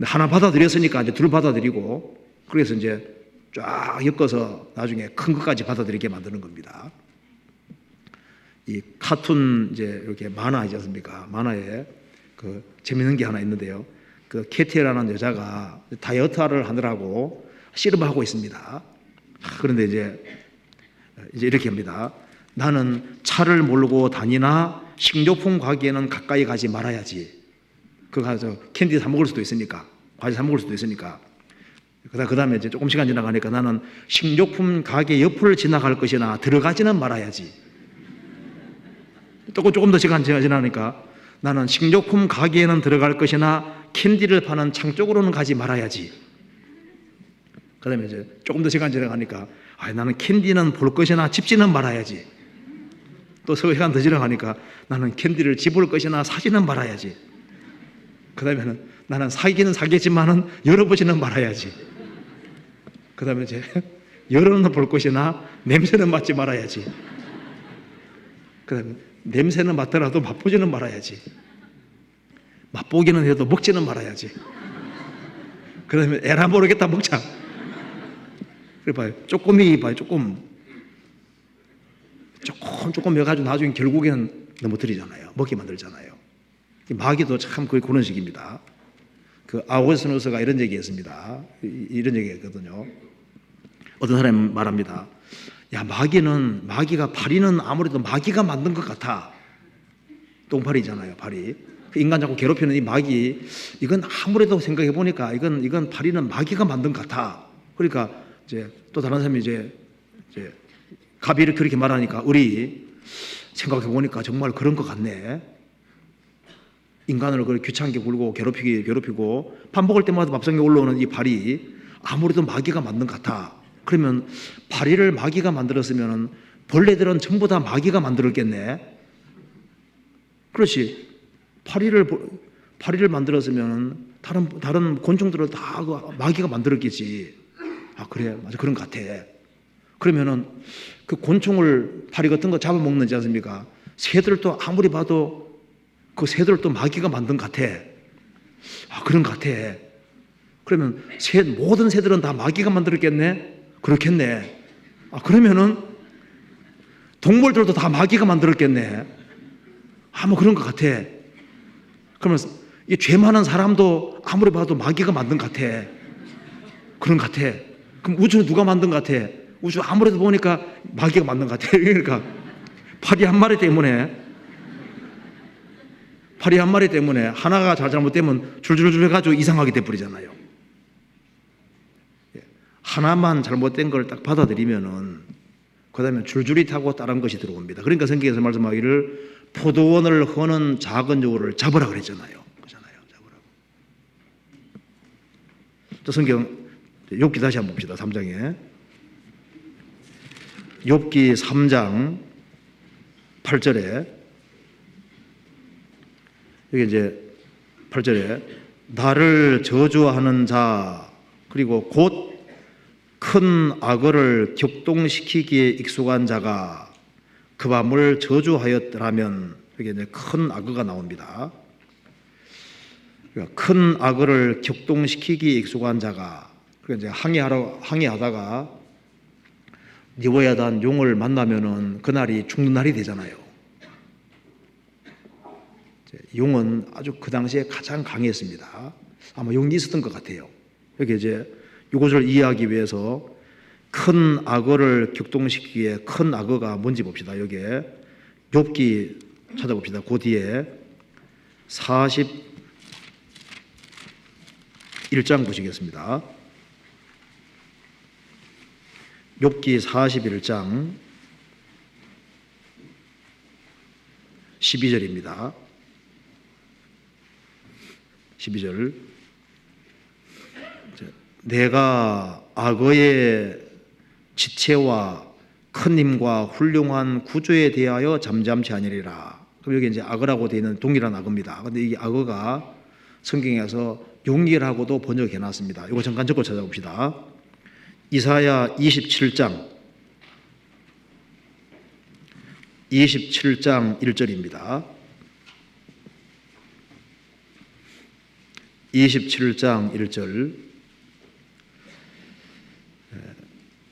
하나 받아들였으니까 이제 둘 받아들이고, 그래서 이제 쫙 엮어서 나중에 큰 것까지 받아들이게 만드는 겁니다. 이 카툰 이제 이렇게 만화 있지 않습니까? 만화에 그 재밌는 게 하나 있는데요. 그 캐티라는 여자가 다이어트를 하느라고 씨름을 하고 있습니다. 그런데 이제 이렇게 합니다. 나는 차를 몰고 다니나 식료품 가게에는 가까이 가지 말아야지. 그거 가서 캔디 사 먹을 수도 있으니까, 과자 사 먹을 수도 있으니까. 그 다음에 이제 조금 시간 지나가니까 나는 식료품 가게 옆을 지나갈 것이나 들어가지는 말아야지. 조금 더 시간 지나니까 나는 식료품 가게에는 들어갈 것이나 캔디를 파는 창 쪽으로는 가지 말아야지. 그 다음에 이제 조금 더 시간 지나가니까 나는 캔디는 볼 것이나 집지는 말아야지. 또 시간 더 지나가니까 나는 캔디를 집을 것이나 사지는 말아야지. 그 다음에는 나는 사기는 사겠지만은 열어보지는 말아야지. 그 다음에 이제 열어는 볼 것이나 냄새는 맡지 말아야지. 그 다음에 냄새는 맡더라도 맛보지는 말아야지. 맛보기는 해도 먹지는 말아야지. 그 다음에 에라 모르겠다 먹자. 그래 봐요. 쪼꼬미 봐요. 조금 해가지고 나중에 결국에는 넘어뜨리잖아요. 먹게 만들잖아요. 마귀도 참 거의 그런 식입니다. 그 아우구스티누스가 이런 얘기했습니다. 이런 얘기했거든요. 어떤 사람이 말합니다. 야, 마귀가 파리는 아무래도 마귀가 만든 것 같아. 똥파리잖아요, 파리. 그 인간 자꾸 괴롭히는 이 마귀, 이건 아무래도 생각해 보니까 이건 파리는 마귀가 만든 것 같아. 그러니까 이제 또 다른 사람이 이제 가비를 그렇게 말하니까 우리 생각해 보니까 정말 그런 것 같네. 인간을 그렇게 귀찮게 굴고 괴롭히고 밥 먹을 때마다 밥상에 올라오는 이 파리, 아무래도 마귀가 만든 것 같아. 그러면 파리를 마귀가 만들었으면 벌레들은 전부 다 마귀가 만들었겠네. 그렇지. 파리를 만들었으면 다른 곤충들을 다 마귀가 만들었겠지. 그래, 맞아, 그런 것 같아. 그러면은 그 곤충을 파리 같은 거 잡아먹는지 않습니까? 새들도 아무리 봐도 그 새들도 마귀가 만든 것 같아. 그런 것 같아. 그러면 모든 새들은 다 마귀가 만들었겠네? 그렇겠네. 그러면은 동물들도 다 마귀가 만들었겠네. 뭐 그런 것 같아. 그러면 이 죄 많은 사람도 아무리 봐도 마귀가 만든 것 같아. 그런 것 같아. 그럼 우주는 누가 만든 것 같아? 우주 아무래도 보니까 마귀가 만든 것 같아. 그러니까 파리 한 마리 때문에 하나가 잘못되면 줄줄줄 해가지고 이상하게 돼버리잖아요. 하나만 잘못된 걸 딱 받아들이면은 그 다음에 줄줄이 타고 다른 것이 들어옵니다. 그러니까 성경에서 말씀하기를 포도원을 허는 작은 여우를 잡으라 그랬잖아요. 잡으라고. 또 성경 욥기 다시 한번 봅시다. 3장에 욥기 3장 8절에 여기 이제 8절에 나를 저주하는 자 그리고 곧 큰 악어를 격동시키기에 익숙한 자가 그 밤을 저주하였더라면 여기 이제 큰 악어가 나옵니다. 그러니까 큰 악어를 격동시키기에 익숙한 자가 그러니까 이제 항해하다가 리워야단 용을 만나면은 그날이 죽는 날이 되잖아요. 용은 아주 그 당시에 가장 강했습니다. 아마 용이 있었던 것 같아요. 여기 이제 이것을 이해하기 위해서 큰 악어를 격동시키기에 큰 악어가 뭔지 봅시다. 여기에 욥기 찾아봅시다. 그 뒤에 41장 보시겠습니다. 욥기 41장 12절입니다. 12절 내가 악어의 지체와 큰 힘과 훌륭한 구조에 대하여 잠잠치 아니리라. 그럼 여기 이제 악어라고 되어 있는 동일한 악어입니다. 근데 이 악어가 성경에서 용이라고도 번역해 놨습니다. 이거 잠깐 적고 찾아봅시다. 이사야 27장 1절입니다. 27장 1절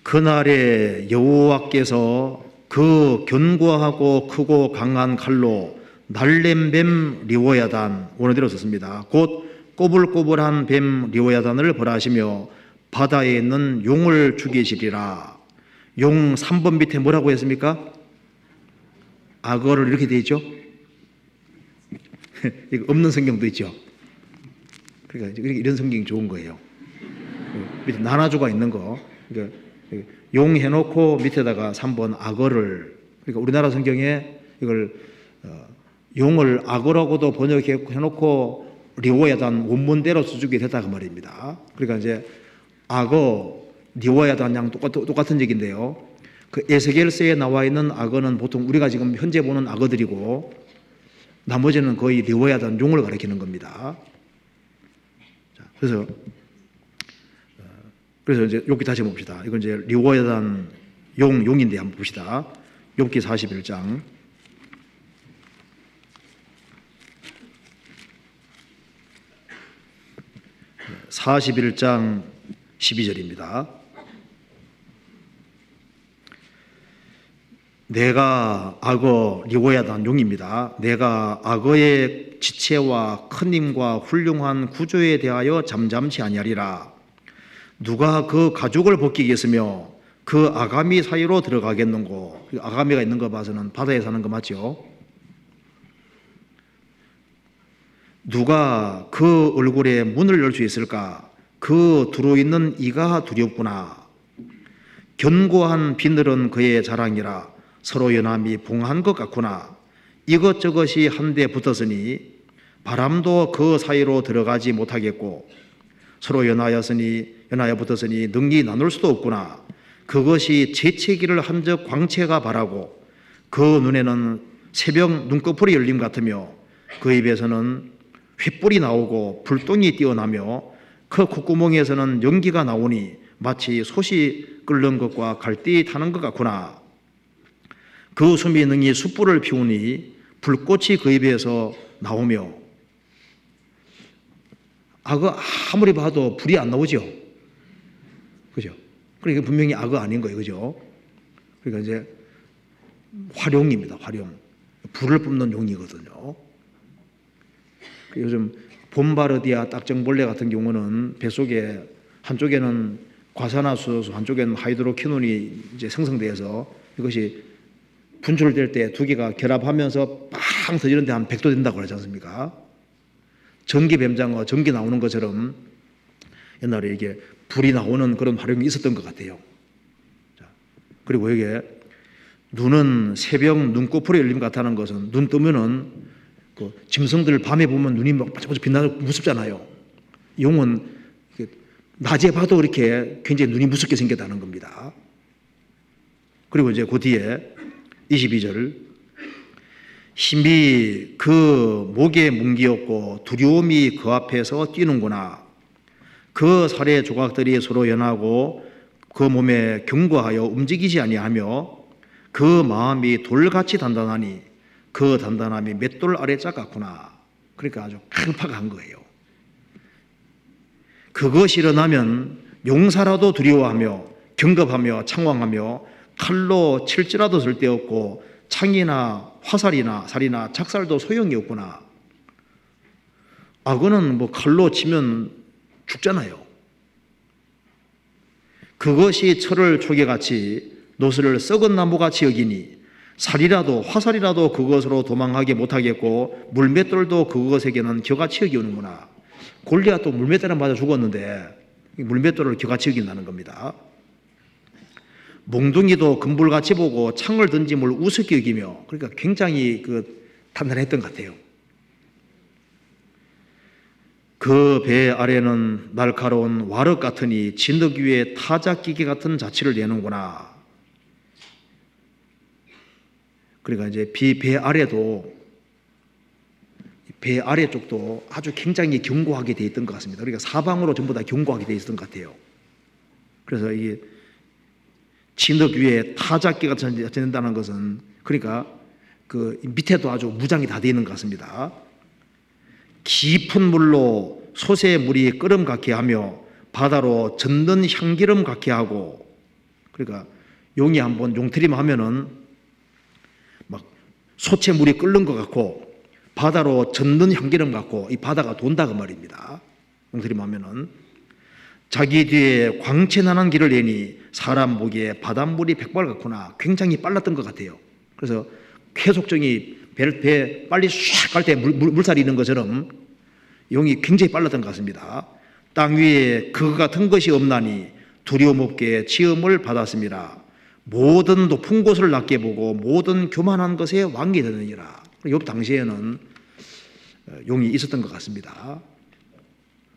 그날에 여호와께서 그 견고하고 크고 강한 칼로 날랜 뱀 리워야단 원어대로 썼습니다. 곧 꼬불꼬불한 뱀 리워야단을 벌하시며 바다에 있는 용을 죽이시리라. 용 3번 밑에 뭐라고 했습니까? 악어를 이렇게 되어 있죠. 이거 없는 성경도 있죠. 그러니까 이런 성경이 좋은 거예요. 밑에 나나주가 있는 거. 그러니까 용 해놓고 밑에다가 3번 악어를. 그러니까 우리나라 성경에 이걸 용을 악어라고도 번역해놓고 리워야단 원문대로 써주게 됐다 그 말입니다. 그러니까 이제 악어, 리워야단 양 똑같은 얘기인데요. 그 에스겔서에 나와 있는 악어는 보통 우리가 지금 현재 보는 악어들이고 나머지는 거의 리워야단 용을 가리키는 겁니다. 자, 그래서 이제 욥기 다시 봅시다. 이건 이제 리워야단 용인데 한번 봅시다. 욥기 41장. 41장 12절입니다. 내가 악어 리워야단 용입니다. 내가 악어의 지체와 큰 힘과 훌륭한 구조에 대하여 잠잠치 아니하리라. 누가 그 가죽을 벗기겠으며 그 아가미 사이로 들어가겠는고. 아가미가 있는 거 봐서는 바다에 사는 거 맞죠? 누가 그 얼굴에 문을 열 수 있을까? 그 들어있는 이가 두렵구나. 견고한 비늘은 그의 자랑이라. 서로 연함이 봉한 것 같구나. 이것저것이 한데 붙었으니 바람도 그 사이로 들어가지 못하겠고 서로 연하여 붙었으니 능히 나눌 수도 없구나. 그것이 재채기를 한 적 광채가 바라고 그 눈에는 새벽 눈꺼풀이 열림 같으며 그 입에서는 횃불이 나오고 불똥이 띄어나며 그 콧구멍에서는 연기가 나오니 마치 솥이 끓는 것과 갈대에 타는 것 같구나. 그 숨이 능히 숯불을 피우니 불꽃이 그 입에서 나오며. 악어 아무리 봐도 불이 안 나오죠. 그죠? 그러니까 분명히 악어 아닌 거예요. 그죠? 그러니까 이제 활용입니다. 활용. 불을 뿜는 용이거든요. 요즘 봄바르디아 딱정벌레 같은 경우는 뱃속에 한쪽에는 과산화수소, 한쪽에는 하이드로퀴논이 이제 생성돼서 이것이 분출될 때 두 개가 결합하면서 빵 터지는데 한 100도 된다고 그러지 않습니까? 전기 뱀장어, 전기 나오는 것처럼 옛날에 이게 불이 나오는 그런 활용이 있었던 것 같아요. 자, 그리고 이게 눈은 새벽 눈꺼풀에 열림 같다는 것은 눈 뜨면은 그 짐승들 밤에 보면 눈이 막 반짝반짝 빛나서 무섭잖아요. 용은 낮에 봐도 이렇게 굉장히 눈이 무섭게 생겼다는 겁니다. 그리고 이제 그 뒤에 22절 힘이 그 목에 뭉기었고 두려움이 그 앞에서 뛰는구나. 그 살의 조각들이 서로 연하고 그 몸에 견고하여 움직이지 아니하며 그 마음이 돌같이 단단하니 그 단단함이 맷돌 아래 짝 같구나. 그러니까 아주 강팍한 거예요. 그것이 일어나면 용사라도 두려워하며 경겁하며 창왕하며 칼로 칠지라도 쓸데없고 창이나 화살이나 살이나 작살도 소용이 없구나. 악어는 뭐 칼로 치면 죽잖아요. 그것이 철을 초계같이 노스를 썩은 나무같이 여기니 살이라도 화살이라도 그것으로 도망하게 못하겠고 물맷돌도 그것에게는 겨같이 여기는구나. 골리앗도 물맷돌을 맞아 죽었는데 물맷돌을 겨같이 여긴다는 겁니다. 몽둥이도 금불같이 보고 창을 던짐을 우습게 여기며. 그러니까 굉장히 단단했던 것 같아요. 그 배 아래는 날카로운 와륵 같으니 진흙 위에 타작기계 같은 자취를 내는구나. 그러니까 이제 배 아래도 배 아래쪽도 아주 굉장히 견고하게 되어 있던 것 같습니다. 그러니까 사방으로 전부 다 견고하게 되어 있었던 것 같아요. 그래서 이게 진흙 위에 타작기가 전된다는 것은 그러니까 그 밑에도 아주 무장이 다 되어 있는 것 같습니다. 깊은 물로 솥의 물이 끓음 같게 하며 바다로 젓는 향기름 같게 하고. 그러니까 용이 한번 용트림 하면은 막 솥의 물이 끓는 것 같고 바다로 젓는 향기름 같고 이 바다가 돈다 그 말입니다. 용트림 하면은 자기 뒤에 광채나는 길을 내니 사람 보기에 바닷물이 백발 같구나. 굉장히 빨랐던 것 같아요. 그래서 쾌속정이 배 빨리 샥 갈 때 물살이 있는 것처럼 용이 굉장히 빨랐던 것 같습니다. 땅 위에 그거 같은 것이 없나니 두려움 없게 지음을 받았습니다. 모든 높은 곳을 낮게 보고 모든 교만한 것에 왕이 되느니라. 욥 당시에는 용이 있었던 것 같습니다.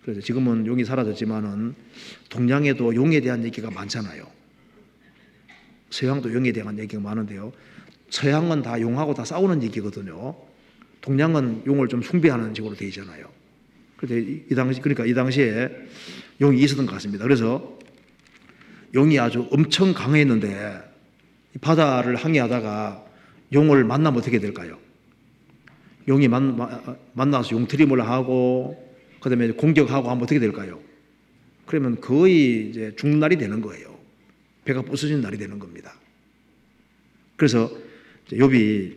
그래서 지금은 용이 사라졌지만은 동양에도 용에 대한 얘기가 많잖아요. 서양도 용에 대한 얘기가 많은데요. 서양은 다 용하고 다 싸우는 얘기거든요. 동양은 용을 좀 숭배하는 식으로 되어 있잖아요. 그러니까 이 당시에 용이 있었던 것 같습니다. 그래서 용이 아주 엄청 강했는데 바다를 항해하다가 용을 만나면 어떻게 될까요? 용이 만나서 용트림을 하고 그다음에 공격하고 하면 어떻게 될까요? 그러면 거의 이제 죽는 날이 되는 거예요. 배가 부서진 날이 되는 겁니다. 그래서 욥이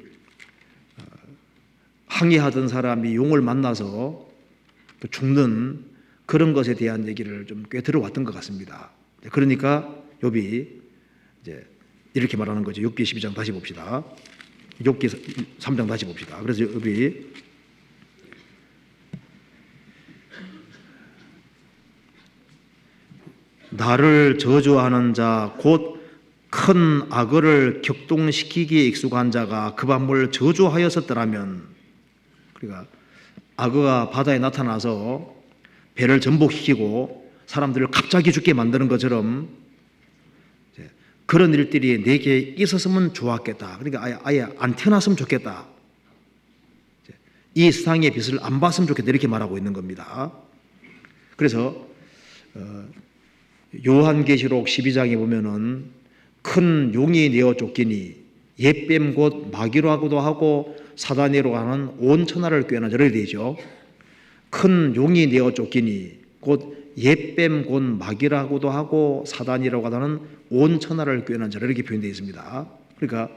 항해하던 사람이 용을 만나서 죽는 그런 것에 대한 얘기를 좀 꽤 들어왔던 것 같습니다. 그러니까 욥이 이제 이렇게 말하는 거죠. 욥기 12장 다시 봅시다. 욥기 3장 다시 봅시다. 그래서 욥이 나를 저주하는 자 곧 큰 악어를 격동시키기에 익숙한 자가 그 밤을 저주하였었더라면, 그러니까 악어가 바다에 나타나서 배를 전복시키고 사람들을 갑자기 죽게 만드는 것처럼 그런 일들이 내게 있었으면 좋았겠다. 그러니까 아예 안 태어났으면 좋겠다. 이 세상의 빛을 안 봤으면 좋겠다. 이렇게 말하고 있는 겁니다. 그래서 요한계시록 12장에 보면은 큰 용이 내어 쫓기니 옛뱀 곧 마귀라고도 하고 사다니로 하는 온 천하를 꾀하는 자라 되죠. 큰 용이 내어 쫓기니 곧 옛뱀 곧 마귀라고도 하고 사단이라고 하는 온 천하를 꾀하는 자라 이렇게 표현되어 있습니다. 그러니까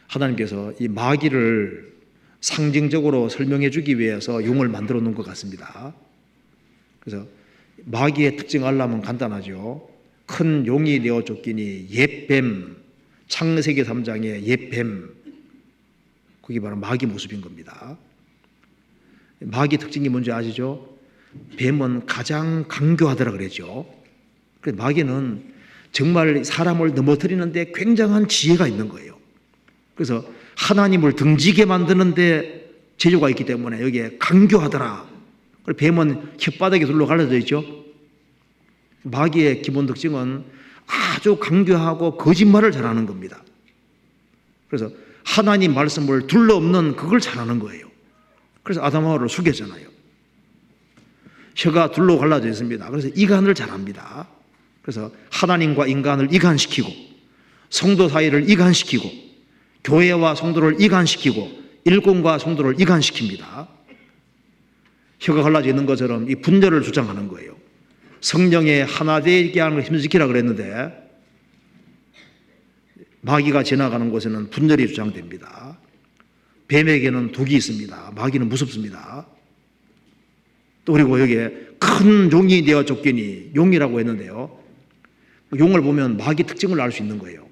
하나님께서 이 마귀를 상징적으로 설명해 주기 위해서 용을 만들어 놓은 것 같습니다. 그래서 마귀의 특징을 알려면 간단하죠. 큰 용이 내어 쫓기니 옛뱀, 창세기 3장의 옛뱀, 그게 바로 마귀 모습인 겁니다. 마귀 특징이 뭔지 아시죠? 뱀은 가장 강교하더라 그랬죠. 마귀는 정말 사람을 넘어뜨리는데 굉장한 지혜가 있는 거예요. 그래서 하나님을 등지게 만드는데 재주가 있기 때문에 여기에 강교하더라. 뱀은 혓바닥에 둘러 갈라져 있죠. 마귀의 기본 특징은 아주 강교하고 거짓말을 잘하는 겁니다. 그래서 하나님 말씀을 둘러엎는 그걸 잘하는 거예요. 그래서 아담 하와를 죽였잖아요. 혀가 둘러 갈라져 있습니다. 그래서 이간을 잘합니다. 그래서 하나님과 인간을 이간시키고 성도 사이를 이간시키고 교회와 성도를 이간시키고 일꾼과 성도를 이간시킵니다. 혀가 갈라져 있는 것처럼 이 분열을 주장하는 거예요. 성령의 하나 되게 하는 걸 힘지키라 그랬는데 마귀가 지나가는 곳에는 분열이 주장됩니다. 뱀에게는 독이 있습니다. 마귀는 무섭습니다. 또 그리고 여기에 큰 용이 되어 쫓기니 용이라고 했는데요. 용을 보면 마귀 특징을 알 수 있는 거예요.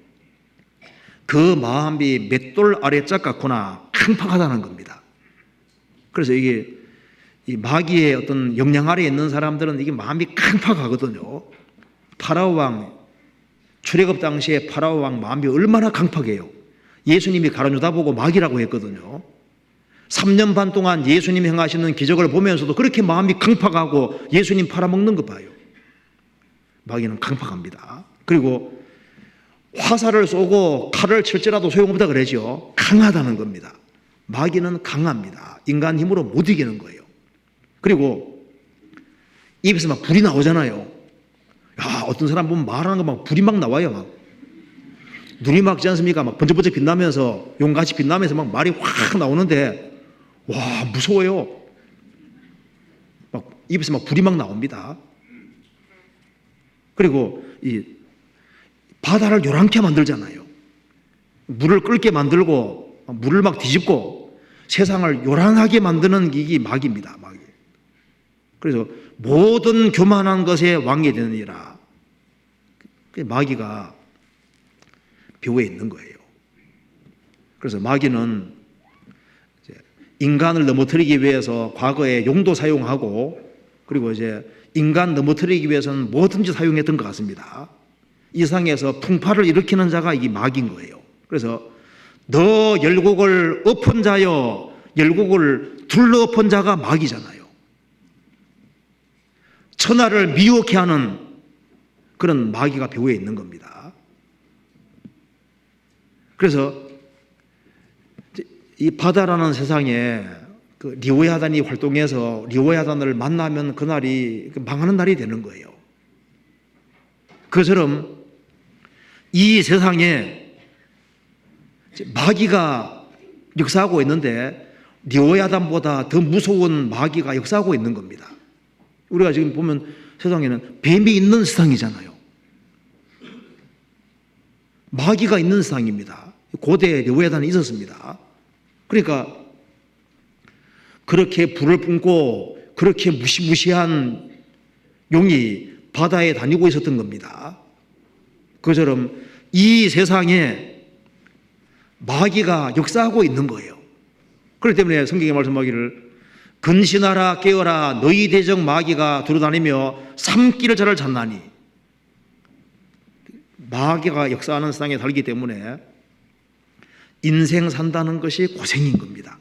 그 마음이 맷돌 아래 짝 같거나 팽팽하다는 겁니다. 그래서 이게 이 마귀의 어떤 영향 아래에 있는 사람들은 이게 마음이 강팍하거든요. 파라오 왕 출애굽 당시에 파라오 왕 마음이 얼마나 강팍해요. 예수님이 가르쳐다 보고 마귀라고 했거든요. 3년 반 동안 예수님이 행하시는 기적을 보면서도 그렇게 마음이 강팍하고 예수님 팔아먹는 거 봐요. 마귀는 강팍합니다. 그리고 화살을 쏘고 칼을 칠지라도 소용없다 그러죠. 강하다는 겁니다. 마귀는 강합니다. 인간 힘으로 못 이기는 거예요. 그리고 입에서 막 불이 나오잖아요. 야, 어떤 사람 보면 말하는 거 막 불이 막 나와요. 막 눈이 막지 않습니까? 막 번쩍번쩍 빛나면서 용같이 빛나면서 막 말이 확 나오는데 와, 무서워요. 막 입에서 막 불이 막 나옵니다. 그리고 이 바다를 요란케 만들잖아요. 물을 끓게 만들고 물을 막 뒤집고 세상을 요란하게 만드는 이게 마귀입니다. 마귀. 그래서 모든 교만한 것에 왕이 되느니라. 마귀가 묘에 있는 거예요. 그래서 마귀는 인간을 넘어뜨리기 위해서 과거에 용도 사용하고 그리고 이제 인간 넘어뜨리기 위해서는 뭐든지 사용했던 것 같습니다. 이 세상에서 풍파를 일으키는 자가 이게 마귀인 거예요. 그래서 너 열국을 엎은 자여, 열국을 둘러엎은 자가 마귀잖아요. 천하를 미혹해 하는 그런 마귀가 배후에 있는 겁니다. 그래서 이 바다라는 세상에 그 리오야단이 활동해서 리오야단을 만나면 그날이 망하는 날이 되는 거예요. 그처럼 이 세상에 마귀가 역사하고 있는데 리오야단보다 더 무서운 마귀가 역사하고 있는 겁니다. 우리가 지금 보면 세상에는 뱀이 있는 세상이잖아요. 마귀가 있는 세상입니다. 고대 리오야단에 있었습니다. 그러니까 그렇게 불을 뿜고 그렇게 무시무시한 용이 바다에 다니고 있었던 겁니다. 그처럼 이 세상에 마귀가 역사하고 있는 거예요. 그렇기 때문에 성경에 말씀하기를 근신하라 깨어라 너희 대적 마귀가 두루다니며 삼키를 자를 찾나니, 마귀가 역사하는 세상에 살기 때문에 인생 산다는 것이 고생인 겁니다.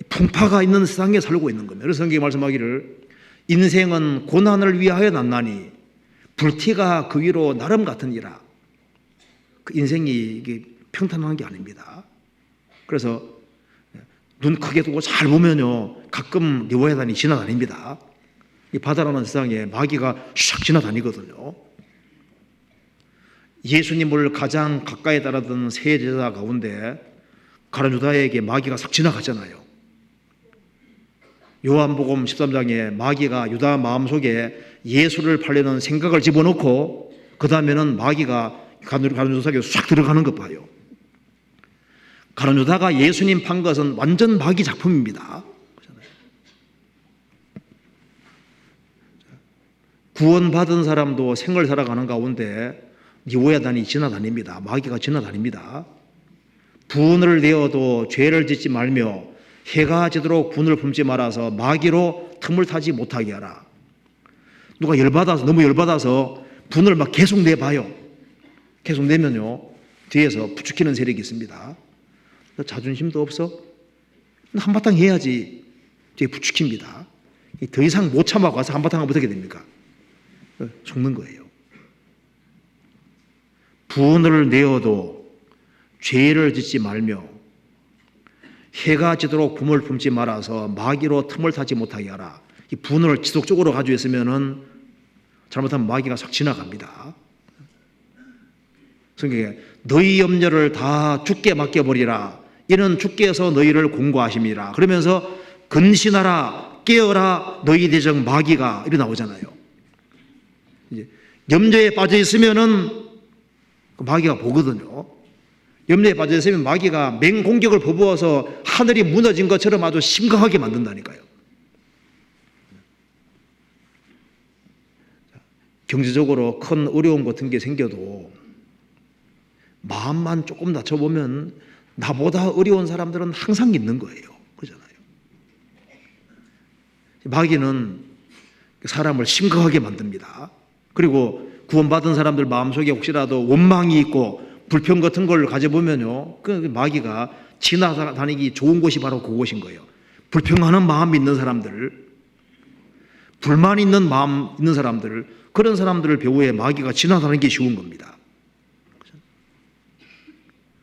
풍파가 있는 세상에 살고 있는 겁니다. 그래서 성경이 말씀하기를 인생은 고난을 위하여 났나니 불티가 그 위로 나름 같으니라. 그 인생이 이게 평탄한 게 아닙니다. 그래서 눈 크게 두고 잘 보면요, 가끔 리오야단이 지나다닙니다. 이 바다라는 세상에 마귀가 샥 지나다니거든요. 예수님을 가장 가까이 따르던 세 제자 가운데 가룟 유다에게 마귀가 싹 지나갔잖아요. 요한복음 13장에 마귀가 유다 마음속에 예수를 팔려는 생각을 집어넣고 그 다음에는 마귀가 가룟 유다에게 싹 들어가는 것 봐요. 가룟 유다가 예수님 판 것은 완전 마귀 작품입니다. 구원받은 사람도 생을 살아가는 가운데 리오야단이 지나다닙니다. 마귀가 지나다닙니다. 분을 내어도 죄를 짓지 말며 해가 지도록 분을 품지 말아서 마귀로 틈을 타지 못하게 하라. 누가 열받아서, 너무 열받아서 분을 막 계속 내봐요. 계속 내면요, 뒤에서 부추기는 세력이 있습니다. 자존심도 없어? 한바탕 해야지. 뒤에 부추깁니다. 더 이상 못 참아 가서 한바탕 하면 어떻게 됩니까? 속는 거예요. 분을 내어도 죄를 짓지 말며 해가 지도록 분을 품지 말아서 마귀로 틈을 타지 못하게 하라. 이 분을 지속적으로 가지고 있으면은 잘못하면 마귀가 싹 지나갑니다. 성경에 너희 염려를 다 주께 맡겨버리라. 이는 주께서 너희를 공고하심이라. 그러면서 근신하라 깨어라 너희 대적 마귀가 이렇게 나오잖아요. 이제 염려에 빠져 있으면은 마귀가 보거든요. 염려에 빠져 있으면 마귀가 맹공격을 퍼부어서 하늘이 무너진 것처럼 아주 심각하게 만든다니까요. 경제적으로 큰 어려움 같은 게 생겨도 마음만 조금 낮춰보면 나보다 어려운 사람들은 항상 있는 거예요. 그렇잖아요. 마귀는 사람을 심각하게 만듭니다. 그리고 구원받은 사람들 마음속에 혹시라도 원망이 있고 불평 같은 걸 가져보면요, 그 마귀가 지나다니기 좋은 곳이 바로 그곳인 거예요. 불평하는 마음이 있는 사람들, 불만 있는 마음 있는 사람들, 그런 사람들을 배후에 마귀가 지나다니기 쉬운 겁니다.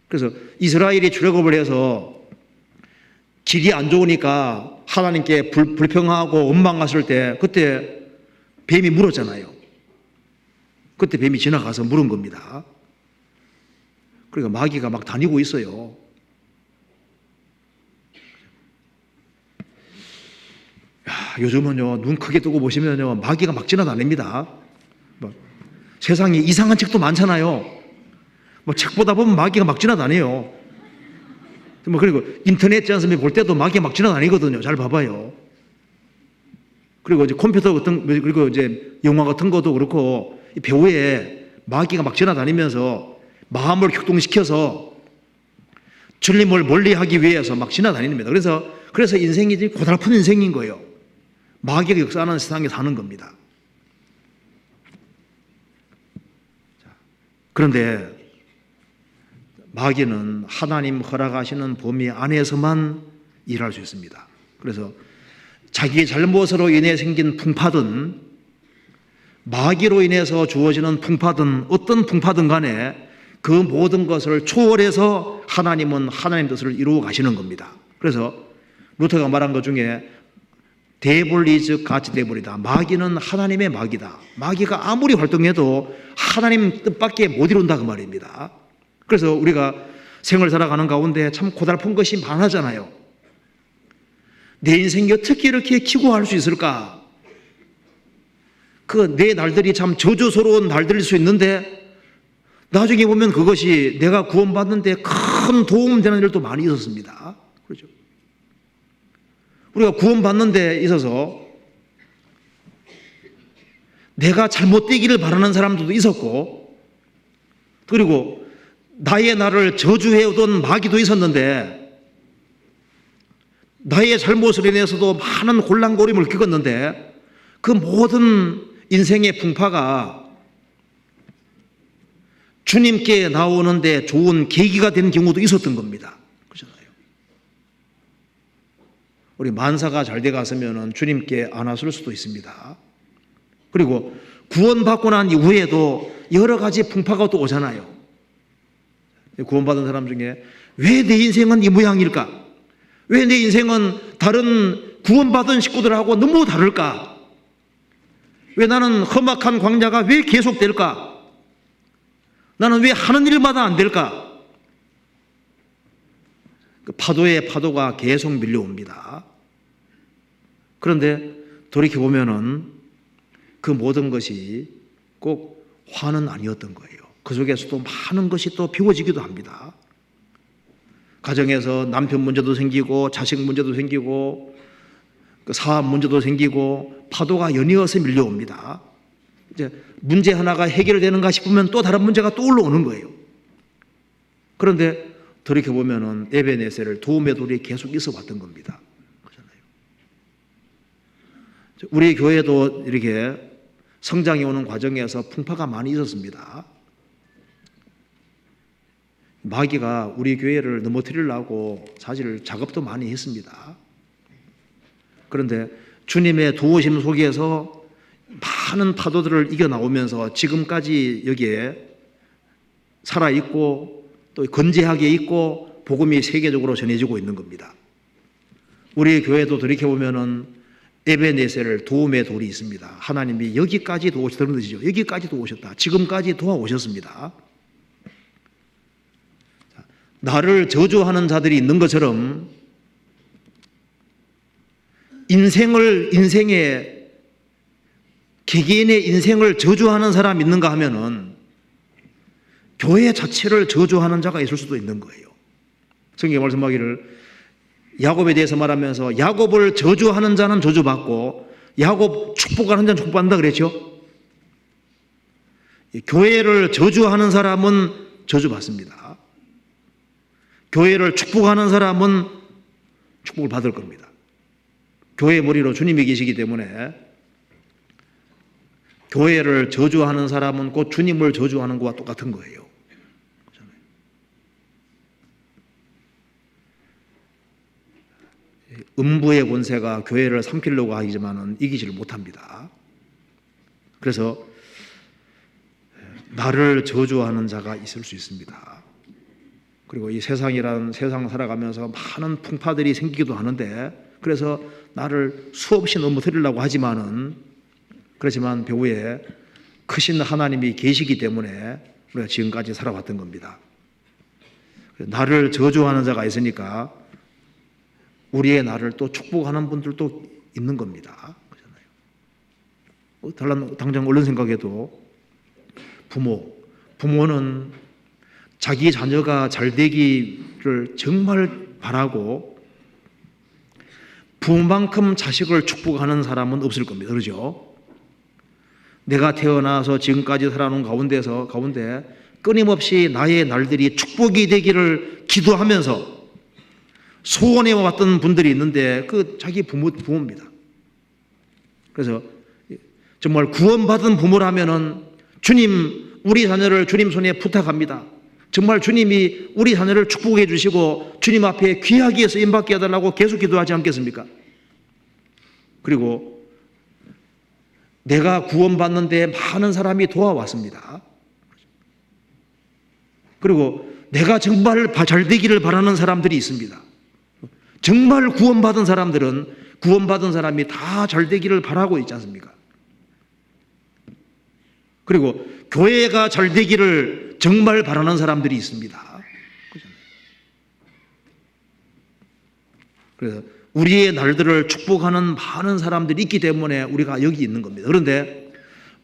그래서 이스라엘이 출애굽을 해서 길이 안 좋으니까 하나님께 불평하고 원망했을 때 그때 뱀이 물었잖아요. 그때 뱀이 지나가서 물은 겁니다. 그러니까 마귀가 막 다니고 있어요. 요즘은요, 눈 크게 뜨고 보시면요, 마귀가 막 지나다닙니다. 세상에 이상한 책도 많잖아요. 책 보다 보면 마귀가 막 지나다녀요. 그리고 인터넷 장점에 볼 때도 마귀가 막 지나다니거든요. 잘 봐봐요. 그리고 이제 컴퓨터 같은, 그리고 이제 영화 같은 것도 그렇고, 이 배후에 마귀가 막 지나다니면서 마음을 격동시켜서 주님을 멀리하기 위해서 막 지나다닙니다. 그래서 인생이 고달픈 인생인 거예요. 마귀가 역사하는 세상에 사는 겁니다. 그런데 마귀는 하나님 허락하시는 범위 안에서만 일할 수 있습니다. 그래서 자기의 잘못으로 인해 생긴 풍파든 마귀로 인해서 주어지는 풍파든 어떤 풍파든 간에 그 모든 것을 초월해서 하나님은 하나님 뜻을 이루어 가시는 겁니다. 그래서 루터가 말한 것 중에 데블 이즈 가치 데블이다. 마귀는 하나님의 마귀다. 마귀가 아무리 활동해도 하나님 뜻밖에 못 이룬다 그 말입니다. 그래서 우리가 생을 살아가는 가운데 참 고달픈 것이 많아잖아요. 내 인생이 어떻게 이렇게 기구할 수 있을까? 그 내 날들이 참 저주스러운 날들일 수 있는데 나중에 보면 그것이 내가 구원받는데 큰 도움되는 일도 많이 있었습니다. 그렇죠? 우리가 구원받는 데 있어서 내가 잘못되기를 바라는 사람들도 있었고, 그리고 나의 나를 저주해오던 마귀도 있었는데, 나의 잘못을 인해서도 많은 곤란고림을 겪었는데 그 모든 인생의 풍파가 주님께 나오는데 좋은 계기가 된 경우도 있었던 겁니다. 그렇잖아요. 우리 만사가 잘 돼 갔으면 주님께 안 왔을 수도 있습니다. 그리고 구원받고 난 이후에도 여러 가지 풍파가 또 오잖아요. 구원받은 사람 중에 왜 내 인생은 이 모양일까? 왜 내 인생은 다른 구원받은 식구들하고 너무 다를까? 왜 나는 험악한 광야가 왜 계속될까? 나는 왜 하는 일마다 안 될까? 그 파도의 파도가 계속 밀려옵니다. 그런데 돌이켜보면은 그 모든 것이 꼭 화는 아니었던 거예요. 그 속에서도 많은 것이 또 비워지기도 합니다. 가정에서 남편 문제도 생기고 자식 문제도 생기고 사업 문제도 생기고 파도가 연이어서 밀려옵니다. 이제 문제 하나가 해결되는가 싶으면 또 다른 문제가 또 올라오는 거예요. 그런데 돌이켜보면은 에베네셀을 도움의 돌이 계속 있어 왔던 겁니다. 그렇잖아요. 우리 교회도 이렇게 성장해 오는 과정에서 풍파가 많이 있었습니다. 마귀가 우리 교회를 넘어뜨리려고 사실 작업도 많이 했습니다. 그런데 주님의 도우심 속에서 많은 파도들을 이겨나오면서 지금까지 여기에 살아있고 또 건재하게 있고 복음이 세계적으로 전해지고 있는 겁니다. 우리 교회도 돌이켜보면은 에베네셀을 도움의 돌이 있습니다. 하나님이 여기까지 도우셨다는 뜻이죠. 여기까지 도우셨다. 지금까지 도와오셨습니다. 나를 저주하는 자들이 있는 것처럼 인생의 개개인의 인생을 저주하는 사람이 있는가 하면은 교회 자체를 저주하는 자가 있을 수도 있는 거예요. 성경에 말씀하기를 야곱에 대해서 말하면서 야곱을 저주하는 자는 저주받고 야곱 축복하는 자는 축복받는다 그랬죠. 교회를 저주하는 사람은 저주받습니다. 교회를 축복하는 사람은 축복을 받을 겁니다. 교회의 머리로 주님이 계시기 때문에 교회를 저주하는 사람은 곧 주님을 저주하는 것과 똑같은 거예요. 음부의 권세가 교회를 삼키려고 하지만은 이기지를 못합니다. 그래서 나를 저주하는 자가 있을 수 있습니다. 그리고 이 세상이라는 세상 살아가면서 많은 풍파들이 생기기도 하는데 그래서 나를 수없이 넘어뜨리려고 하지만은 그렇지만 배후에 크신 하나님이 계시기 때문에 우리가 지금까지 살아왔던 겁니다. 나를 저주하는 자가 있으니까 우리의 나를 또 축복하는 분들도 있는 겁니다. 그렇잖아요. 당장 얼른 생각해도 부모는 자기 자녀가 잘 되기를 정말 바라고 부모만큼 자식을 축복하는 사람은 없을 겁니다. 그렇죠? 내가 태어나서 지금까지 살아온 가운데 끊임없이 나의 날들이 축복이 되기를 기도하면서 소원해 왔던 분들이 있는데 그 자기 부모입니다. 그래서 정말 구원받은 부모라면은 주님, 우리 자녀를 주님 손에 부탁합니다. 정말 주님이 우리 자녀를 축복해 주시고 주님 앞에 귀하게 쓰임받게 해달라고 계속 기도하지 않겠습니까? 그리고 내가 구원받는데 많은 사람이 도와왔습니다. 그리고 내가 정말 잘 되기를 바라는 사람들이 있습니다. 정말 구원받은 사람들은 구원받은 사람이 다 잘 되기를 바라고 있지 않습니까? 그리고 교회가 잘 되기를 정말 바라는 사람들이 있습니다. 그래서 우리의 날들을 축복하는 많은 사람들이 있기 때문에 우리가 여기 있는 겁니다. 그런데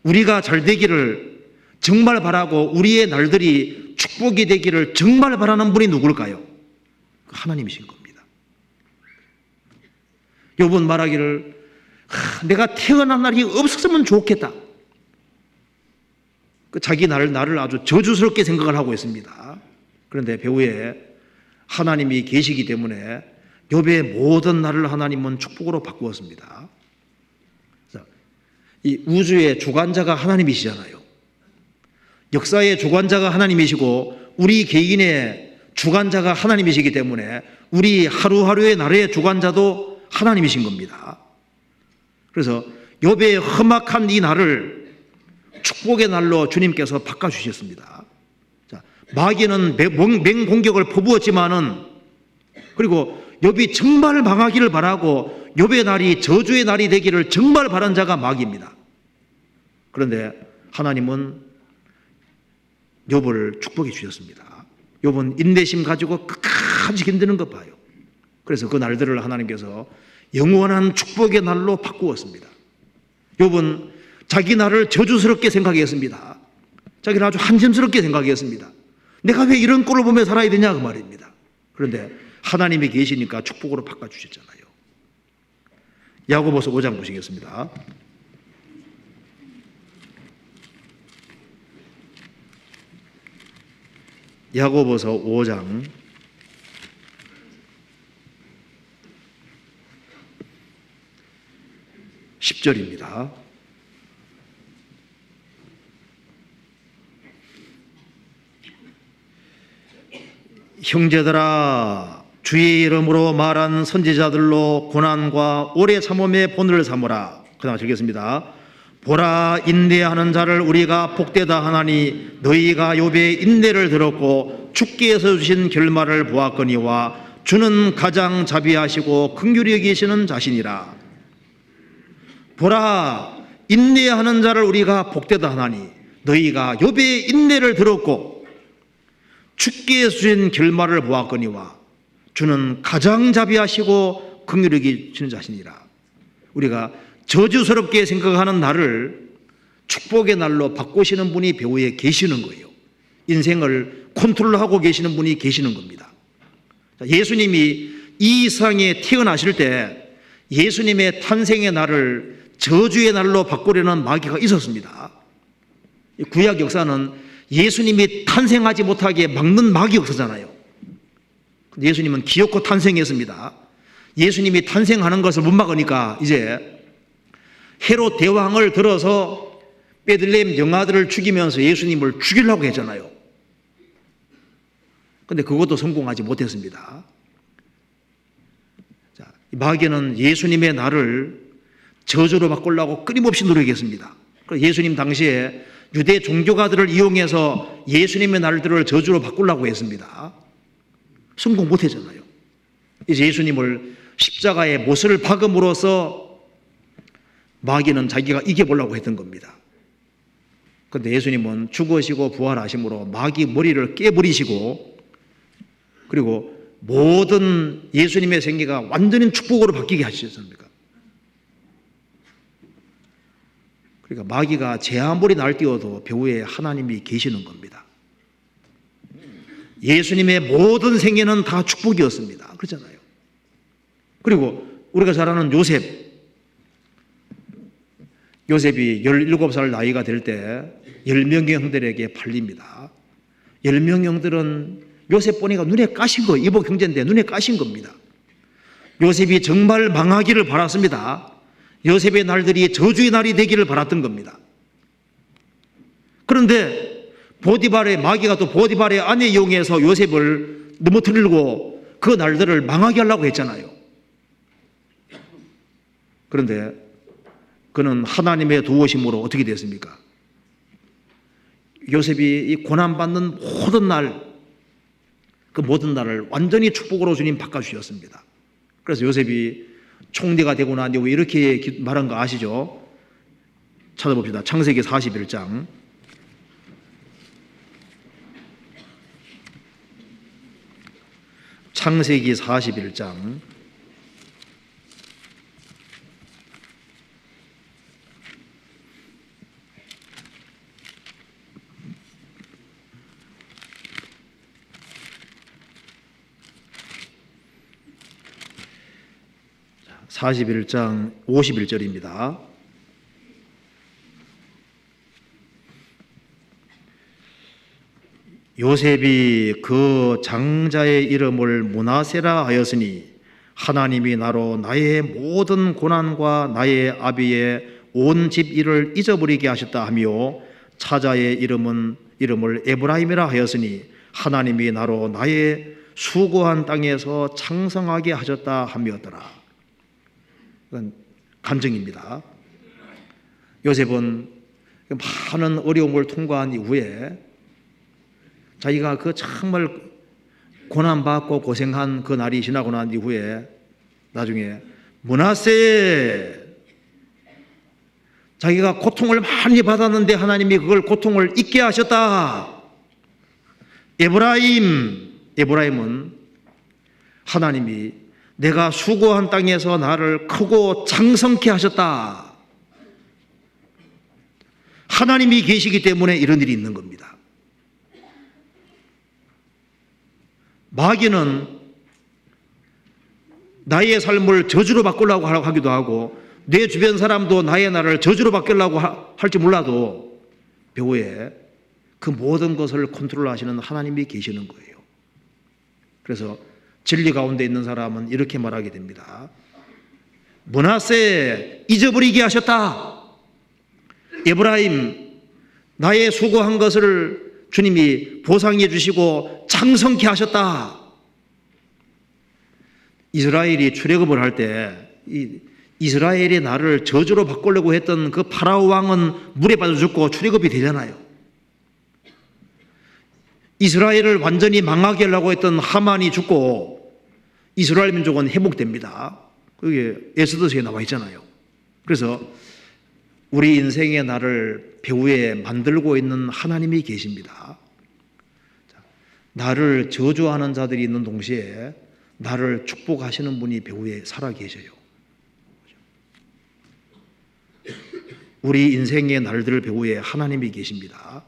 우리가 잘 되기를 정말 바라고 우리의 날들이 축복이 되기를 정말 바라는 분이 누굴까요? 하나님이신 겁니다. 욥은 말하기를 내가 태어난 날이 없었으면 좋겠다. 자기 나를 아주 저주스럽게 생각을 하고 있습니다. 그런데 배후에 하나님이 계시기 때문에 욥의 모든 날을 하나님은 축복으로 바꾸었습니다. 이 우주의 주관자가 하나님이시잖아요. 역사의 주관자가 하나님이시고 우리 개인의 주관자가 하나님이시기 때문에 우리 하루하루의 날의 주관자도 하나님이신 겁니다. 그래서 욥의 험악한 이 날을 축복의 날로 주님께서 바꿔주셨습니다. 마귀는 맹공격을 퍼부었지만은 그리고 욥이 정말 망하기를 바라고 욥의 날이 저주의 날이 되기를 정말 바란 자가 마귀입니다. 그런데 하나님은 욥을 축복해 주셨습니다. 욥은 인내심 가지고 끝까지 견디는 것 봐요. 그래서 그 날들을 하나님께서 영원한 축복의 날로 바꾸었습니다. 욥은 자기 날을 저주스럽게 생각했습니다. 자기는 아주 한심스럽게 생각했습니다. 내가 왜 이런 꼴을 보며 살아야 되냐 그 말입니다. 그런데 하나님이 계시니까 축복으로 바꿔주셨잖아요. 야고보서 5장 보시겠습니다. 야고보서 5장 10절입니다. 형제들아 주의 이름으로 말한 선지자들로 고난과 오래 참음의 본을 삼으라. 그 다음 읽겠습니다. 보라 인내하는 자를 우리가 복되다 하나니 너희가 욥의 인내를 들었고 주께서 주신 결말을 보았거니와 주는 가장 자비하시고 긍휼히 여기시는 자신이라. 보라 인내하는 자를 우리가 복되다 하나니 너희가 욥의 인내를 들었고 주께서 주신 결말을 보았거니와 주는 가장 자비하시고 긍휼히 여기시는 자신이라. 우리가 저주스럽게 생각하는 날을 축복의 날로 바꾸시는 분이 배후에 계시는 거예요. 인생을 컨트롤하고 계시는 분이 계시는 겁니다. 예수님이 이 세상에 태어나실 때 예수님의 탄생의 날을 저주의 날로 바꾸려는 마귀가 있었습니다. 구약 역사는 예수님이 탄생하지 못하게 막는 마귀 역사잖아요. 예수님은 기어코 탄생했습니다. 예수님이 탄생하는 것을 못 막으니까 이제 헤롯 대왕을 들어서 베들레헴 영아들을 죽이면서 예수님을 죽이려고 했잖아요. 그런데 그것도 성공하지 못했습니다. 자, 마귀는 예수님의 날을 저주로 바꾸려고 끊임없이 노력했습니다. 그래서 예수님 당시에 유대 종교가들을 이용해서 예수님의 날들을 저주로 바꾸려고 했습니다. 성공 못했잖아요. 이제 예수님을 십자가에 못을 박음으로써 마귀는 자기가 이겨보려고 했던 겁니다. 그런데 예수님은 죽으시고 부활하심으로 마귀 머리를 깨버리시고 그리고 모든 예수님의 생애가 완전히 축복으로 바뀌게 하셨습니까? 그러니까 마귀가 제 아무리 날뛰어도 배후에 하나님이 계시는 겁니다. 예수님의 모든 생애는 다 축복이었습니다. 그렇잖아요. 그리고 우리가 잘 아는 요셉이 17살 나이가 될 때 10명의 형들에게 팔립니다. 10명 형들은 요셉 보니까 눈에 까신 거예요. 이복 형제인데 눈에 까신 겁니다. 요셉이 정말 망하기를 바랐습니다. 요셉의 날들이 저주의 날이 되기를 바랐던 겁니다. 그런데 보디발의 마귀가 또 보디발의 아내 이용해서 요셉을 넘어뜨리려고 그 날들을 망하게 하려고 했잖아요. 그런데 그는 하나님의 도우심으로 어떻게 됐습니까? 요셉이 이 고난받는 모든 날, 그 모든 날을 완전히 축복으로 주님 바꿔주셨습니다. 그래서 요셉이 총리가 되고 난 뒤에 왜 이렇게 말한 거 아시죠? 찾아봅시다. 창세기 41장. 창세기 41장. 자, 41장 51절입니다. 요셉이 그 장자의 이름을 므낫세라 하였으니 하나님이 나로 나의 모든 고난과 나의 아비의 온 집 일을 잊어버리게 하셨다 하며 차자의 이름을 에브라임이라 하였으니 하나님이 나로 나의 수고한 땅에서 창성하게 하셨다 하였더라. 이건 간증입니다. 요셉은 많은 어려움을 통과한 이후에 자기가 그 정말 고난받고 고생한 그 날이 지나고 난 이후에 나중에 므낫세, 자기가 고통을 많이 받았는데 하나님이 그걸 고통을 잊게 하셨다. 에브라임은 하나님이 내가 수고한 땅에서 나를 크고 창성케 하셨다. 하나님이 계시기 때문에 이런 일이 있는 겁니다. 마귀는 나의 삶을 저주로 바꾸려고 하기도 하고 내 주변 사람도 나의 나를 저주로 바꾸려고 할지 몰라도 배후에 그 모든 것을 컨트롤하시는 하나님이 계시는 거예요. 그래서 진리 가운데 있는 사람은 이렇게 말하게 됩니다. 므낫세, 잊어버리게 하셨다. 에브라임, 나의 수고한 것을 주님이 보상해 주시고 창성케 하셨다. 이스라엘이 출애굽을 할 때 이스라엘의 나를 저주로 바꾸려고 했던 그 파라오 왕은 물에 빠져 죽고 출애굽이 되잖아요. 이스라엘을 완전히 망하게 하려고 했던 하만이 죽고 이스라엘 민족은 회복됩니다. 그게 에스더서에 나와 있잖아요. 그래서 우리 인생의 나를 배후에 만들고 있는 하나님이 계십니다. 나를 저주하는 자들이 있는 동시에 나를 축복하시는 분이 배후에 살아 계셔요. 우리 인생의 날들 배후에 하나님이 계십니다.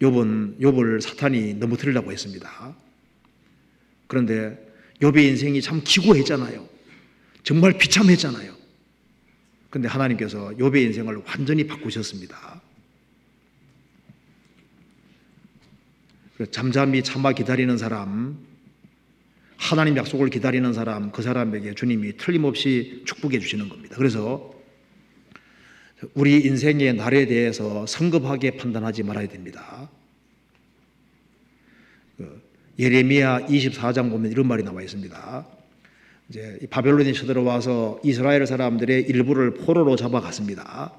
욥을 사탄이 넘어뜨리려고 했습니다. 그런데 욥의 인생이 참 기구했잖아요. 정말 비참했잖아요. 그런데 하나님께서 욥의 인생을 완전히 바꾸셨습니다. 잠잠히 참아 기다리는 사람, 하나님 약속을 기다리는 사람, 그 사람에게 주님이 틀림없이 축복해 주시는 겁니다. 그래서 우리 인생의 날에 대해서 성급하게 판단하지 말아야 됩니다. 예레미야 24장 보면 이런 말이 나와 있습니다. 이제 바벨론이 쳐들어와서 이스라엘 사람들의 일부를 포로로 잡아갔습니다.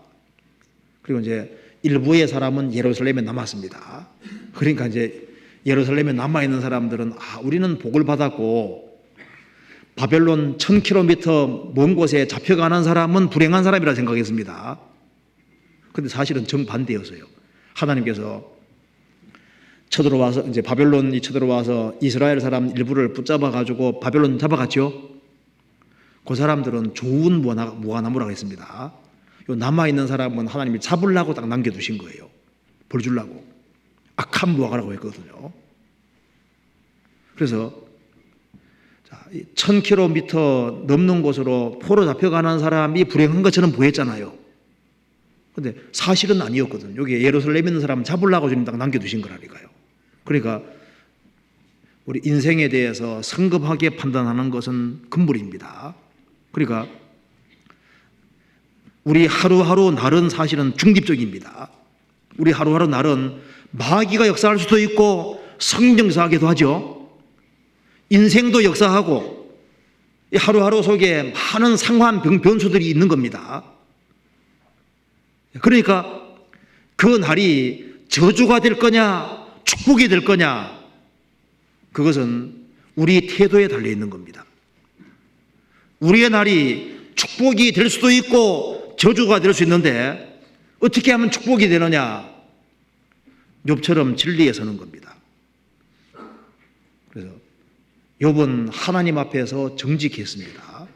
그리고 이제 일부의 사람은 예루살렘에 남았습니다. 그러니까 이제 예루살렘에 남아있는 사람들은 우리는 복을 받았고 바벨론 1000km 먼 곳에 잡혀가는 사람은 불행한 사람이라 생각했습니다. 그런데 사실은 정반대였어요. 하나님께서 이제 바벨론이 쳐들어와서 이스라엘 사람 일부를 붙잡아 가지고 바벨론 잡아갔죠. 그 사람들은 좋은 무화나무라고 했습니다. 남아있는 사람은 하나님이 잡으려고 딱 남겨두신 거예요. 벌 주려고. 악한 무화과라고 했거든요. 그래서 1000km 넘는 곳으로 포로 잡혀가는 사람이 불행한 것처럼 보였잖아요. 그런데 사실은 아니었거든요. 여기 예루살렘에 있는 사람 잡으려고 주님 딱 남겨두신 거라니까요. 그러니까 우리 인생에 대해서 성급하게 판단하는 것은 금물입니다. 그러니까 우리 하루하루 날은 사실은 중립적입니다. 우리 하루하루 날은 마귀가 역사할 수도 있고 성령 역사하기도 하죠. 인생도 역사하고 하루하루 속에 많은 상황 변수들이 있는 겁니다. 그러니까 그 날이 저주가 될 거냐 축복이 될 거냐, 그것은 우리 태도에 달려 있는 겁니다. 우리의 날이 축복이 될 수도 있고 저주가 될 수 있는데 어떻게 하면 축복이 되느냐? 욥처럼 진리에 서는 겁니다. 그래서 욥은 하나님 앞에서 정직했습니다.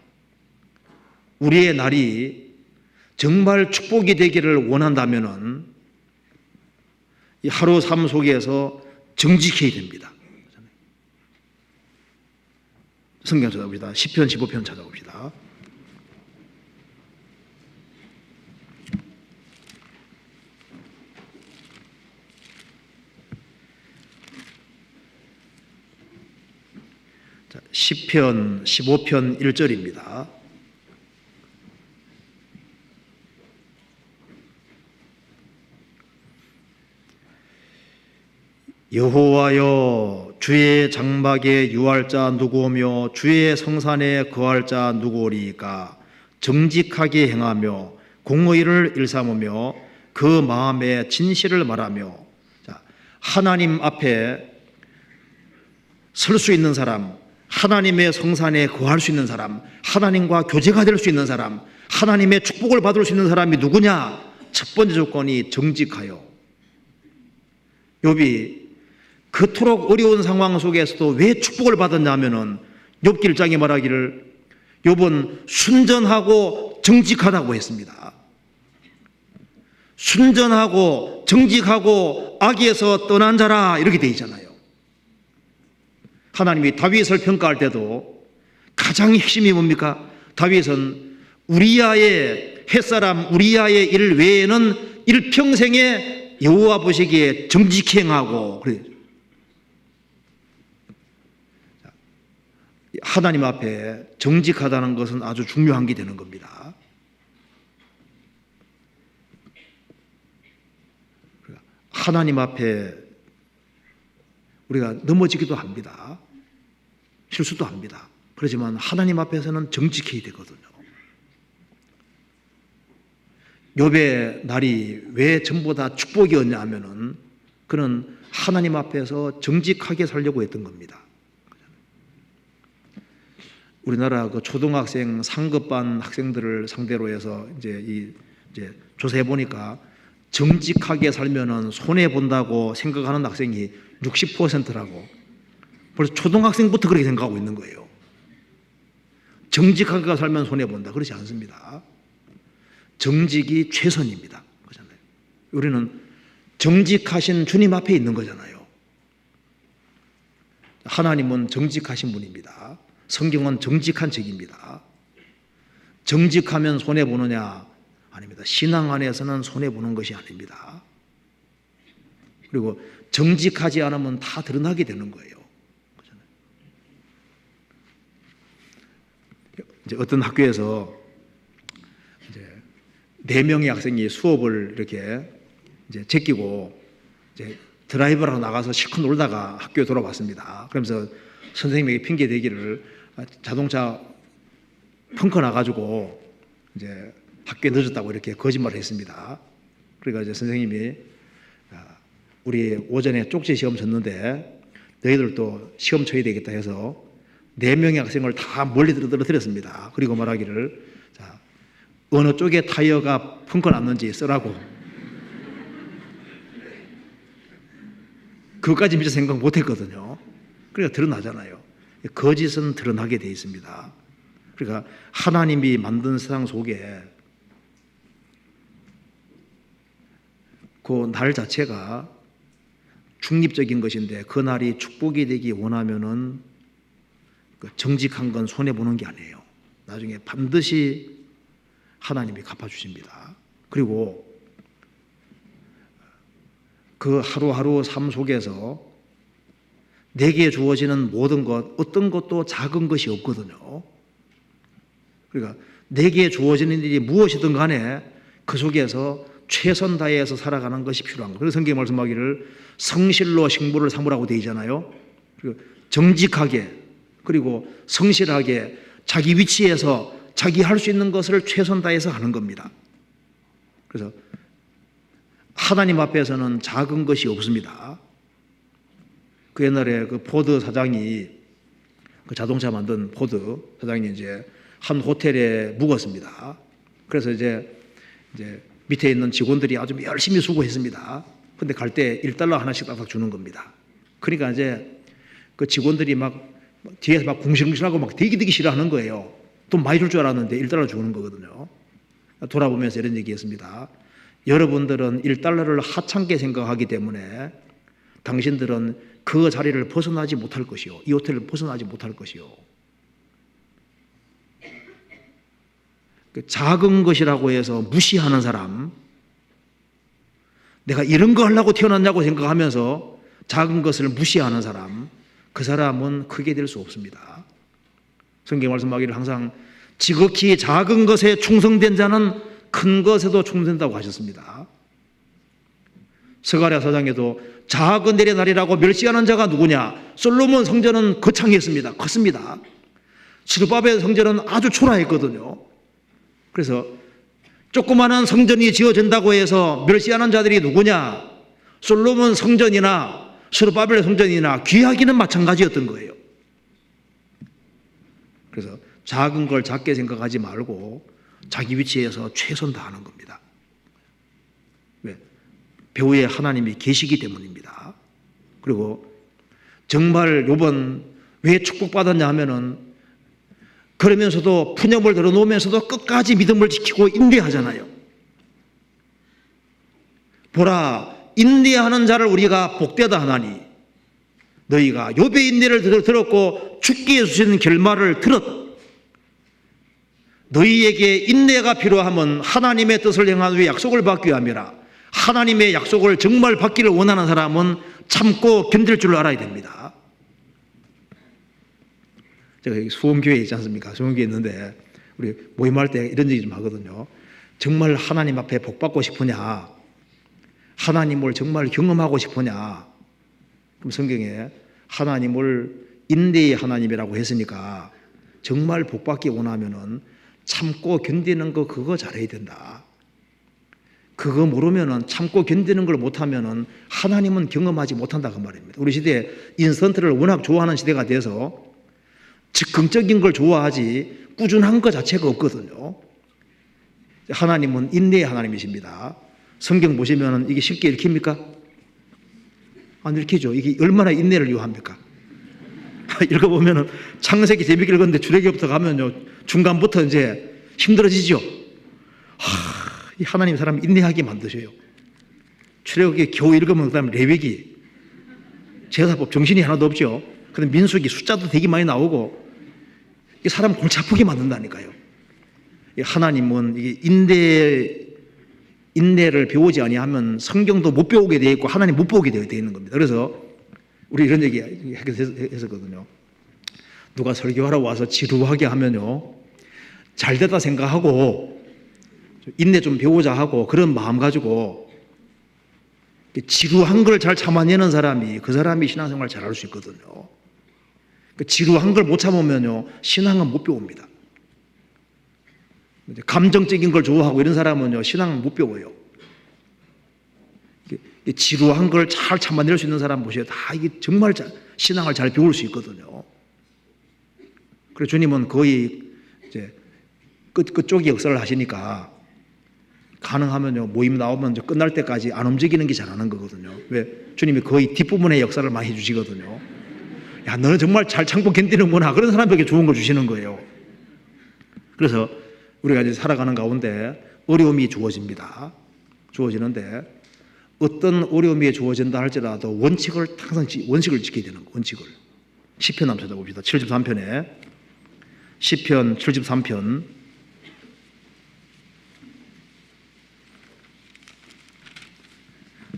우리의 날이 정말 축복이 되기를 원한다면은 이 하루 삶 속에서 정직해야 됩니다. 성경 찾아봅시다. 시편 15편 찾아봅시다. 시편 15편 1절입니다. 여호와여, 주의 장막에 유할 자 누구오며 주의 성산에 거할 자 누구오리까? 정직하게 행하며 공의를 일삼으며 그 마음에 진실을 말하며. 자, 하나님 앞에 설 수 있는 사람, 하나님의 성산에 거할 수 있는 사람, 하나님과 교제가 될 수 있는 사람, 하나님의 축복을 받을 수 있는 사람이 누구냐? 첫 번째 조건이 정직하여. 욥이 그토록 어려운 상황 속에서도 왜 축복을 받았냐면은 욥기 1장에 말하기를 욥은 순전하고 정직하다고 했습니다. 순전하고 정직하고 악에서 떠난 자라, 이렇게 돼 있잖아요. 하나님이 다윗을 평가할 때도 가장 핵심이 뭡니까? 다윗은 우리야의 햇사람 우리야의 일 외에는 일평생에 여호와 보시기에 정직히 행하고. 그래요. 하나님 앞에 정직하다는 것은 아주 중요한 게 되는 겁니다. 하나님 앞에 우리가 넘어지기도 합니다. 실수도 합니다. 그렇지만 하나님 앞에서는 정직해야 되거든요. 욥의 날이 왜 전부 다 축복이었냐 하면은 그는 하나님 앞에서 정직하게 살려고 했던 겁니다. 우리나라 그 초등학생 상급반 학생들을 상대로 해서 이제 조사해 보니까 정직하게 살면은 손해 본다고 생각하는 학생이 60%라고. 벌써 초등학생부터 그렇게 생각하고 있는 거예요. 정직하게 살면 손해 본다. 그렇지 않습니다. 정직이 최선입니다. 그렇잖아요. 우리는 정직하신 주님 앞에 있는 거잖아요. 하나님은 정직하신 분입니다. 성경은 정직한 책입니다. 정직하면 손해 보느냐? 아닙니다. 신앙 안에서는 손해 보는 것이 아닙니다. 그리고 정직하지 않으면 다 드러나게 되는 거예요. 이제 어떤 학교에서 이제 4명의 학생이 수업을 이렇게 이제 제끼고 이제 드라이브를 하고 나가서 실컷 놀다가 학교에 돌아왔습니다. 그러면서 선생님에게 핑계 대기를 자동차 펑크 나가지고 이제 학교에 늦었다고 이렇게 거짓말을 했습니다. 그러니까 이제 선생님이 우리 오전에 쪽지 시험 쳤는데 너희들도 시험 쳐야 되겠다 해서 4명의 학생을 다 멀리 들었습니다. 그리고 말하기를 자, 어느 쪽에 타이어가 펑크 났는지 쓰라고. 그것까지 미처 생각 못 했거든요. 그러니까 드러나잖아요. 거짓은 드러나게 돼 있습니다. 그러니까 하나님이 만든 세상 속에 그 날 자체가 중립적인 것인데 그 날이 축복이 되기 원하면은 정직한 건 손해보는 게 아니에요. 나중에 반드시 하나님이 갚아주십니다. 그리고 그 하루하루 삶 속에서 내게 주어지는 모든 것, 어떤 것도 작은 것이 없거든요. 그러니까 내게 주어지는 일이 무엇이든 간에 그 속에서 최선 다해서 살아가는 것이 필요한 거예요. 그래서 성경에 말씀하기를 성실로 식물을 삼으라고 되어 있잖아요. 정직하게 그리고 성실하게 자기 위치에서 자기 할 수 있는 것을 최선 다해서 하는 겁니다. 그래서 하나님 앞에서는 작은 것이 없습니다. 그 옛날에 그 포드 사장이 그 자동차 만든 포드 사장이 이제 한 호텔에 묵었습니다. 그래서 이제 밑에 있는 직원들이 아주 열심히 수고했습니다. 근데 갈 때 $1 하나씩 딱딱 주는 겁니다. 그러니까 이제 그 직원들이 막 뒤에서 막 궁시렁궁시렁하고 막 되게 싫어하는 거예요. 돈 많이 줄 줄 알았는데 $1 주는 거거든요. 돌아보면서 이런 얘기했습니다. 여러분들은 $1를 하찮게 생각하기 때문에 당신들은 그 자리를 벗어나지 못할 것이요. 이 호텔을 벗어나지 못할 것이요. 작은 것이라고 해서 무시하는 사람, 내가 이런 거 하려고 태어났냐고 생각하면서 작은 것을 무시하는 사람, 그 사람은 크게 될 수 없습니다. 성경 말씀하기를 항상 지극히 작은 것에 충성된 자는 큰 것에도 충성된다고 하셨습니다. 스가랴 사장에도 작은 내의 날이라고 멸시하는 자가 누구냐? 솔로몬 성전은 거창했습니다. 컸습니다. 스룹바벨 성전은 아주 초라했거든요. 그래서 조그마한 성전이 지어진다고 해서 멸시하는 자들이 누구냐? 솔로몬 성전이나 스룹바벨 성전이나 귀하기는 마찬가지였던 거예요. 그래서 작은 걸 작게 생각하지 말고 자기 위치에서 최선 다하는 겁니다. 왜? 배후에 하나님이 계시기 때문입니다. 그리고 정말 요번 왜 축복받았냐 하면은 그러면서도 푸념을 들어놓으면서도 끝까지 믿음을 지키고 인내하잖아요. 보라, 인내하는 자를 우리가 복되다 하나니 너희가 욥의 인내를 들었고 죽게 해주시는 결말을 들었다. 너희에게 인내가 필요하면 하나님의 뜻을 행한 후에 약속을 받기 위함이라. 하나님의 약속을 정말 받기를 원하는 사람은 참고 견딜 줄 알아야 됩니다. 제가 여기 수원교회 있지 않습니까? 수원교회 있는데 우리 모임할 때 이런 얘기 좀 하거든요. 정말 하나님 앞에 복 받고 싶으냐? 하나님을 정말 경험하고 싶으냐? 그럼 성경에 하나님을 인내의 하나님이라고 했으니까 정말 복 받기 원하면은 참고 견디는 거 그거 잘해야 된다. 그거 모르면은 참고 견디는 걸 못하면은 하나님은 경험하지 못한다 그 말입니다. 우리 시대에 인스턴트를 워낙 좋아하는 시대가 돼서 즉흥적인 걸 좋아하지 꾸준한 것 자체가 없거든요. 하나님은 인내의 하나님이십니다. 성경 보시면은 이게 쉽게 읽힙니까? 안 읽히죠. 이게 얼마나 인내를 요합니까? 읽어보면은 창세기 재밌게 읽었는데 출애굽부터 가면요 중간부터 이제 힘들어지죠. 이 하나님 사람 인내하게 만드셔요. 출애굽기 겨우 읽으면 그다음 레위기 제사법 정신이 하나도 없죠. 근데 민수기 숫자도 되게 많이 나오고 이 사람 골치 아프게 만든다니까요. 하나님은 이게 인내를 배우지 아니하면 성경도 못 배우게 되어 있고 하나님 못 보게 되어 있는 겁니다. 그래서 우리 이런 얘기 했었거든요. 누가 설교하러 와서 지루하게 하면요 잘 됐다 생각하고 인내 좀 배우자 하고 그런 마음 가지고 지루한 걸 잘 참아내는 사람이 그 사람이 신앙생활 잘할 수 있거든요. 지루한 걸 못 참으면요 신앙은 못 배웁니다. 감정적인 걸 좋아하고 이런 사람은요 신앙은 못 배워요. 지루한 걸 잘 참아낼 수 있는 사람 보셔야 다 이게 정말 신앙을 잘 배울 수 있거든요. 그래서 주님은 거의 이제 끝쪽이 역사를 하시니까 가능하면요 모임 나오면 끝날 때까지 안 움직이는 게 잘하는 거거든요. 왜? 주님이 거의 뒷부분의 역사를 많이 해주시거든요. 야, 너는 정말 잘 참고 견디는구나. 그런 사람에게 좋은 걸 주시는 거예요. 그래서 우리가 이제 살아가는 가운데 어려움이 주어집니다. 주어지는데 어떤 어려움이 주어진다 할지라도 원칙을 항상 원칙을 지켜야 되는 거, 원칙을. 시편 한번 찾아봅시다. 73편에 시편 73편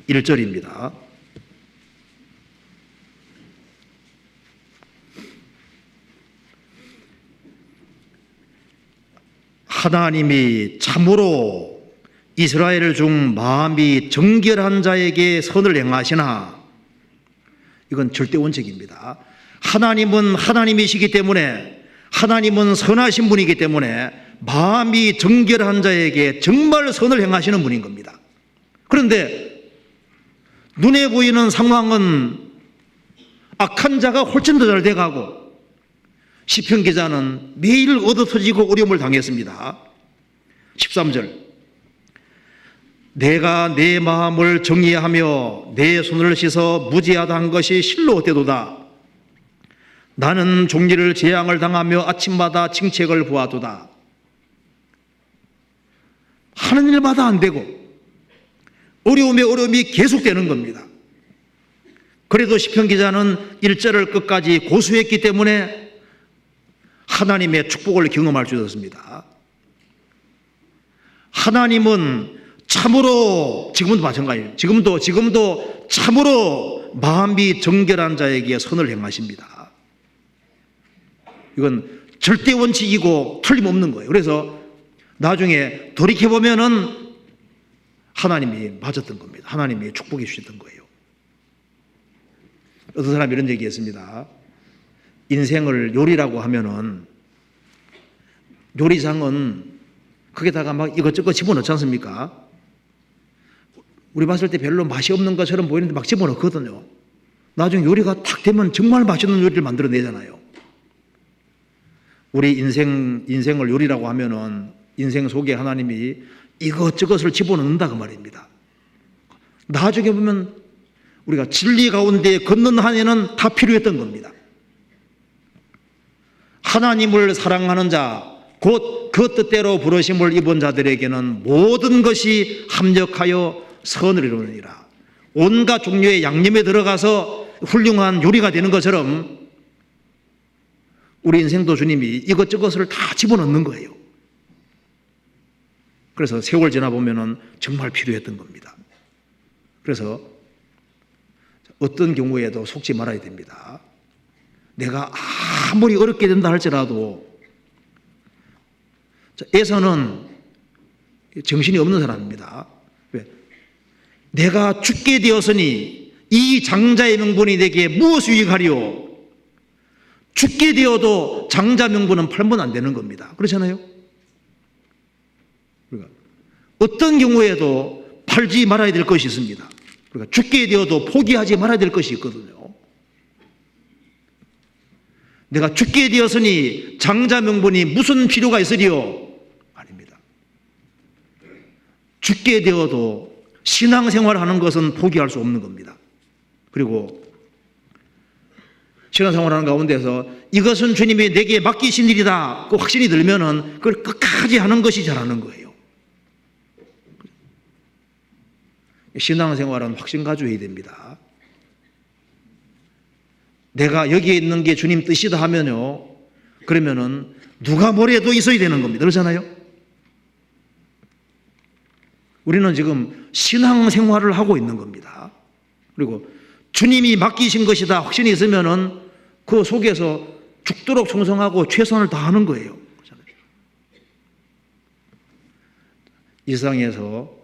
1절입니다. 하나님이 참으로 이스라엘 중 마음이 정결한 자에게 선을 행하시나, 이건 절대 원칙입니다. 하나님은 하나님이시기 때문에, 하나님은 선하신 분이기 때문에 마음이 정결한 자에게 정말 선을 행하시는 분인 겁니다. 그런데 눈에 보이는 상황은 악한 자가 훨씬 더 잘 돼가고, 시편 기자는 매일 얻어터지고 어려움을 당했습니다. 13절, 내가 내 마음을 정의하며 내 손을 씻어 무지하다 한 것이 실로 되도다. 나는 종리를 재앙을 당하며 아침마다 칭책을 보아도다. 하는 일마다 안 되고 어려움에 어려움이 계속되는 겁니다. 그래도 시편 기자는 1절을 끝까지 고수했기 때문에 하나님의 축복을 경험할 수 있었습니다. 하나님은 참으로, 지금도 마찬가지예요. 지금도 참으로 마음이 정결한 자에게 선을 행하십니다. 이건 절대 원칙이고 틀림없는 거예요. 그래서 나중에 돌이켜보면은 하나님이 맞았던 겁니다. 하나님이 축복해 주셨던 거예요. 어떤 사람이 이런 얘기했습니다. 인생을 요리라고 하면은 요리상은 거기다가 막 이것저것 집어넣지 않습니까? 우리 봤을 때 별로 맛이 없는 것처럼 보이는데 막 집어넣거든요. 나중에 요리가 탁 되면 정말 맛있는 요리를 만들어내잖아요. 우리 인생을 요리라고 하면은 인생 속에 하나님이 이것저것을 집어넣는다 그 말입니다. 나중에 보면 우리가 진리 가운데 걷는 한에는 다 필요했던 겁니다. 하나님을 사랑하는 자, 곧 그 뜻대로 부르심을 입은 자들에게는 모든 것이 합력하여 선을 이루느니라. 온갖 종류의 양념에 들어가서 훌륭한 요리가 되는 것처럼 우리 인생도 주님이 이것저것을 다 집어넣는 거예요. 그래서 세월 지나 보면은 정말 필요했던 겁니다. 그래서 어떤 경우에도 속지 말아야 됩니다. 내가 아무리 어렵게 된다 할지라도, 에서는 정신이 없는 사람입니다. 왜? 내가 죽게 되었으니 이 장자의 명분이 내게 무엇을 유익하리요? 죽게 되어도 장자 명분은 팔면 안 되는 겁니다. 그렇잖아요? 그러니까 어떤 경우에도 팔지 말아야 될 것이 있습니다. 그러니까 죽게 되어도 포기하지 말아야 될 것이 있거든요. 내가 죽게 되었으니 장자 명분이 무슨 필요가 있으리요? 아닙니다. 죽게 되어도 신앙생활하는 것은 포기할 수 없는 겁니다. 그리고 신앙생활하는 가운데서 이것은 주님이 내게 맡기신 일이다 그 확신이 들면은 그걸 끝까지 하는 것이 잘하는 거예요. 신앙생활은 확신 가지고 해야 됩니다. 내가 여기에 있는 게 주님 뜻이다 하면요, 그러면은 누가 뭐래도 있어야 되는 겁니다. 그렇잖아요? 우리는 지금 신앙생활을 하고 있는 겁니다. 그리고 주님이 맡기신 것이다 확신이 있으면은 그 속에서 죽도록 충성하고 최선을 다하는 거예요. 이 세상에서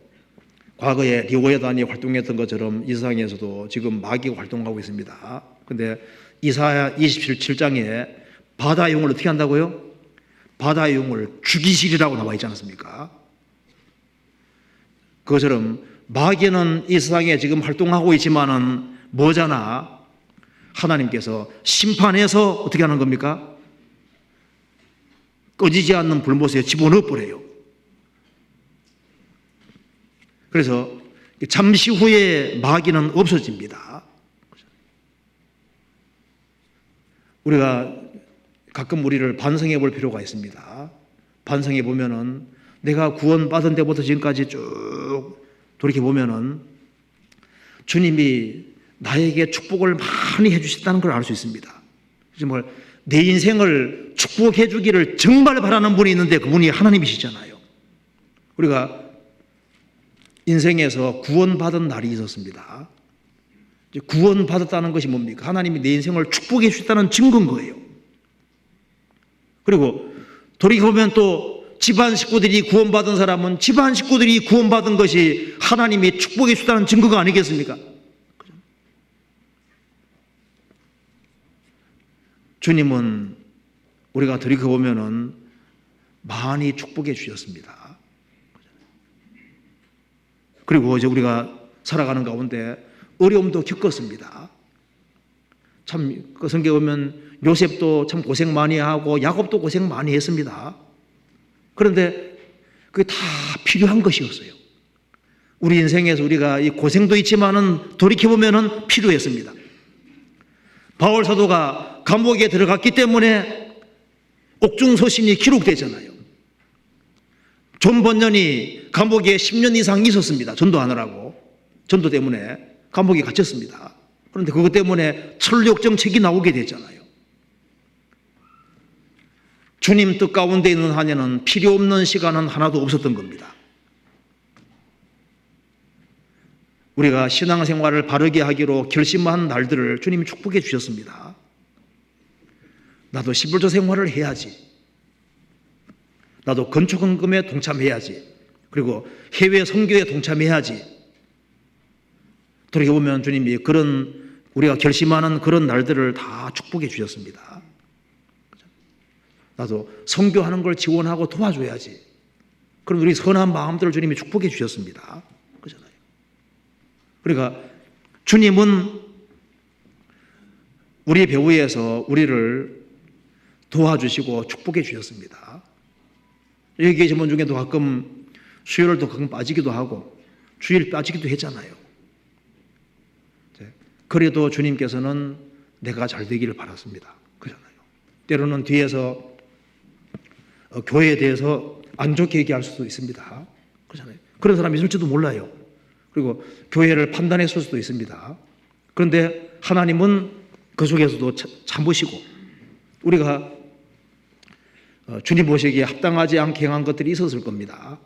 과거에 리오에단이 활동했던 것처럼 이 세상에서도 지금 마귀가 활동하고 있습니다. 근데 이사야 27장에 바다의 용을 어떻게 한다고요? 바다의 용을 죽이시리라고 나와 있지 않습니까? 그것처럼 마귀는 이 세상에 지금 활동하고 있지만은 뭐잖아? 하나님께서 심판해서 어떻게 하는 겁니까? 꺼지지 않는 불못에 집어넣어 버려요. 그래서 잠시 후에 마귀는 없어집니다. 우리가 가끔 우리를 반성해 볼 필요가 있습니다. 반성해 보면은 내가 구원받은 때부터 지금까지 쭉 돌이켜 보면은 주님이 나에게 축복을 많이 해주셨다는 걸 알 수 있습니다. 정말 내 인생을 축복해 주기를 정말 바라는 분이 있는데 그분이 하나님이시잖아요. 우리가 인생에서 구원받은 날이 있었습니다. 구원받았다는 것이 뭡니까? 하나님이 내 인생을 축복해 주셨다는 증거인 거예요. 그리고 돌이켜보면 또 집안 식구들이 구원받은 사람은 집안 식구들이 구원받은 것이 하나님의 축복의 수단한 증거가 아니겠습니까? 주님은 우리가 돌이켜보면은 많이 축복해 주셨습니다. 그리고 이제 우리가 살아가는 가운데 어려움도 겪었습니다. 참, 그 성경에 보면 요셉도 참 고생 많이 하고 야곱도 고생 많이 했습니다. 그런데 그게 다 필요한 것이었어요. 우리 인생에서 우리가 이 고생도 있지만은 돌이켜보면은 필요했습니다. 바울 사도가 감옥에 들어갔기 때문에 옥중서신이 기록되잖아요. 존 번연이 감옥에 10년 이상 있었습니다. 전도하느라고. 전도 때문에 감옥에 갇혔습니다. 그런데 그것 때문에 철력 정책이 나오게 됐잖아요. 주님 뜻 가운데 있는 한에는 필요 없는 시간은 하나도 없었던 겁니다. 우리가 신앙생활을 바르게 하기로 결심한 날들을 주님이 축복해 주셨습니다. 나도 11조 생활을 해야지. 나도 건축헌금에 동참해야지. 그리고 해외 선교에 동참해야지. 돌이켜보면 주님이 그런 우리가 결심하는 그런 날들을 다 축복해 주셨습니다. 나도 선교하는 걸 지원하고 도와줘야지. 그럼 우리 선한 마음들을 주님이 축복해 주셨습니다. 그렇잖아요. 그러니까 주님은 우리 배후에서 우리를 도와주시고 축복해 주셨습니다. 여기 계신 분 중에도 가끔 수요일도 가끔 빠지기도 하고 주일 빠지기도 했잖아요. 그래도 주님께서는 내가 잘 되기를 바랐습니다. 그렇잖아요. 때로는 뒤에서 교회에 대해서 안 좋게 얘기할 수도 있습니다. 그렇잖아요. 그런 사람이 있을지도 몰라요. 그리고 교회를 판단했을 수도 있습니다. 그런데 하나님은 그 속에서도 참으시고 우리가 주님 보시기에 합당하지 않게 행한 것들이 있었을 겁니다.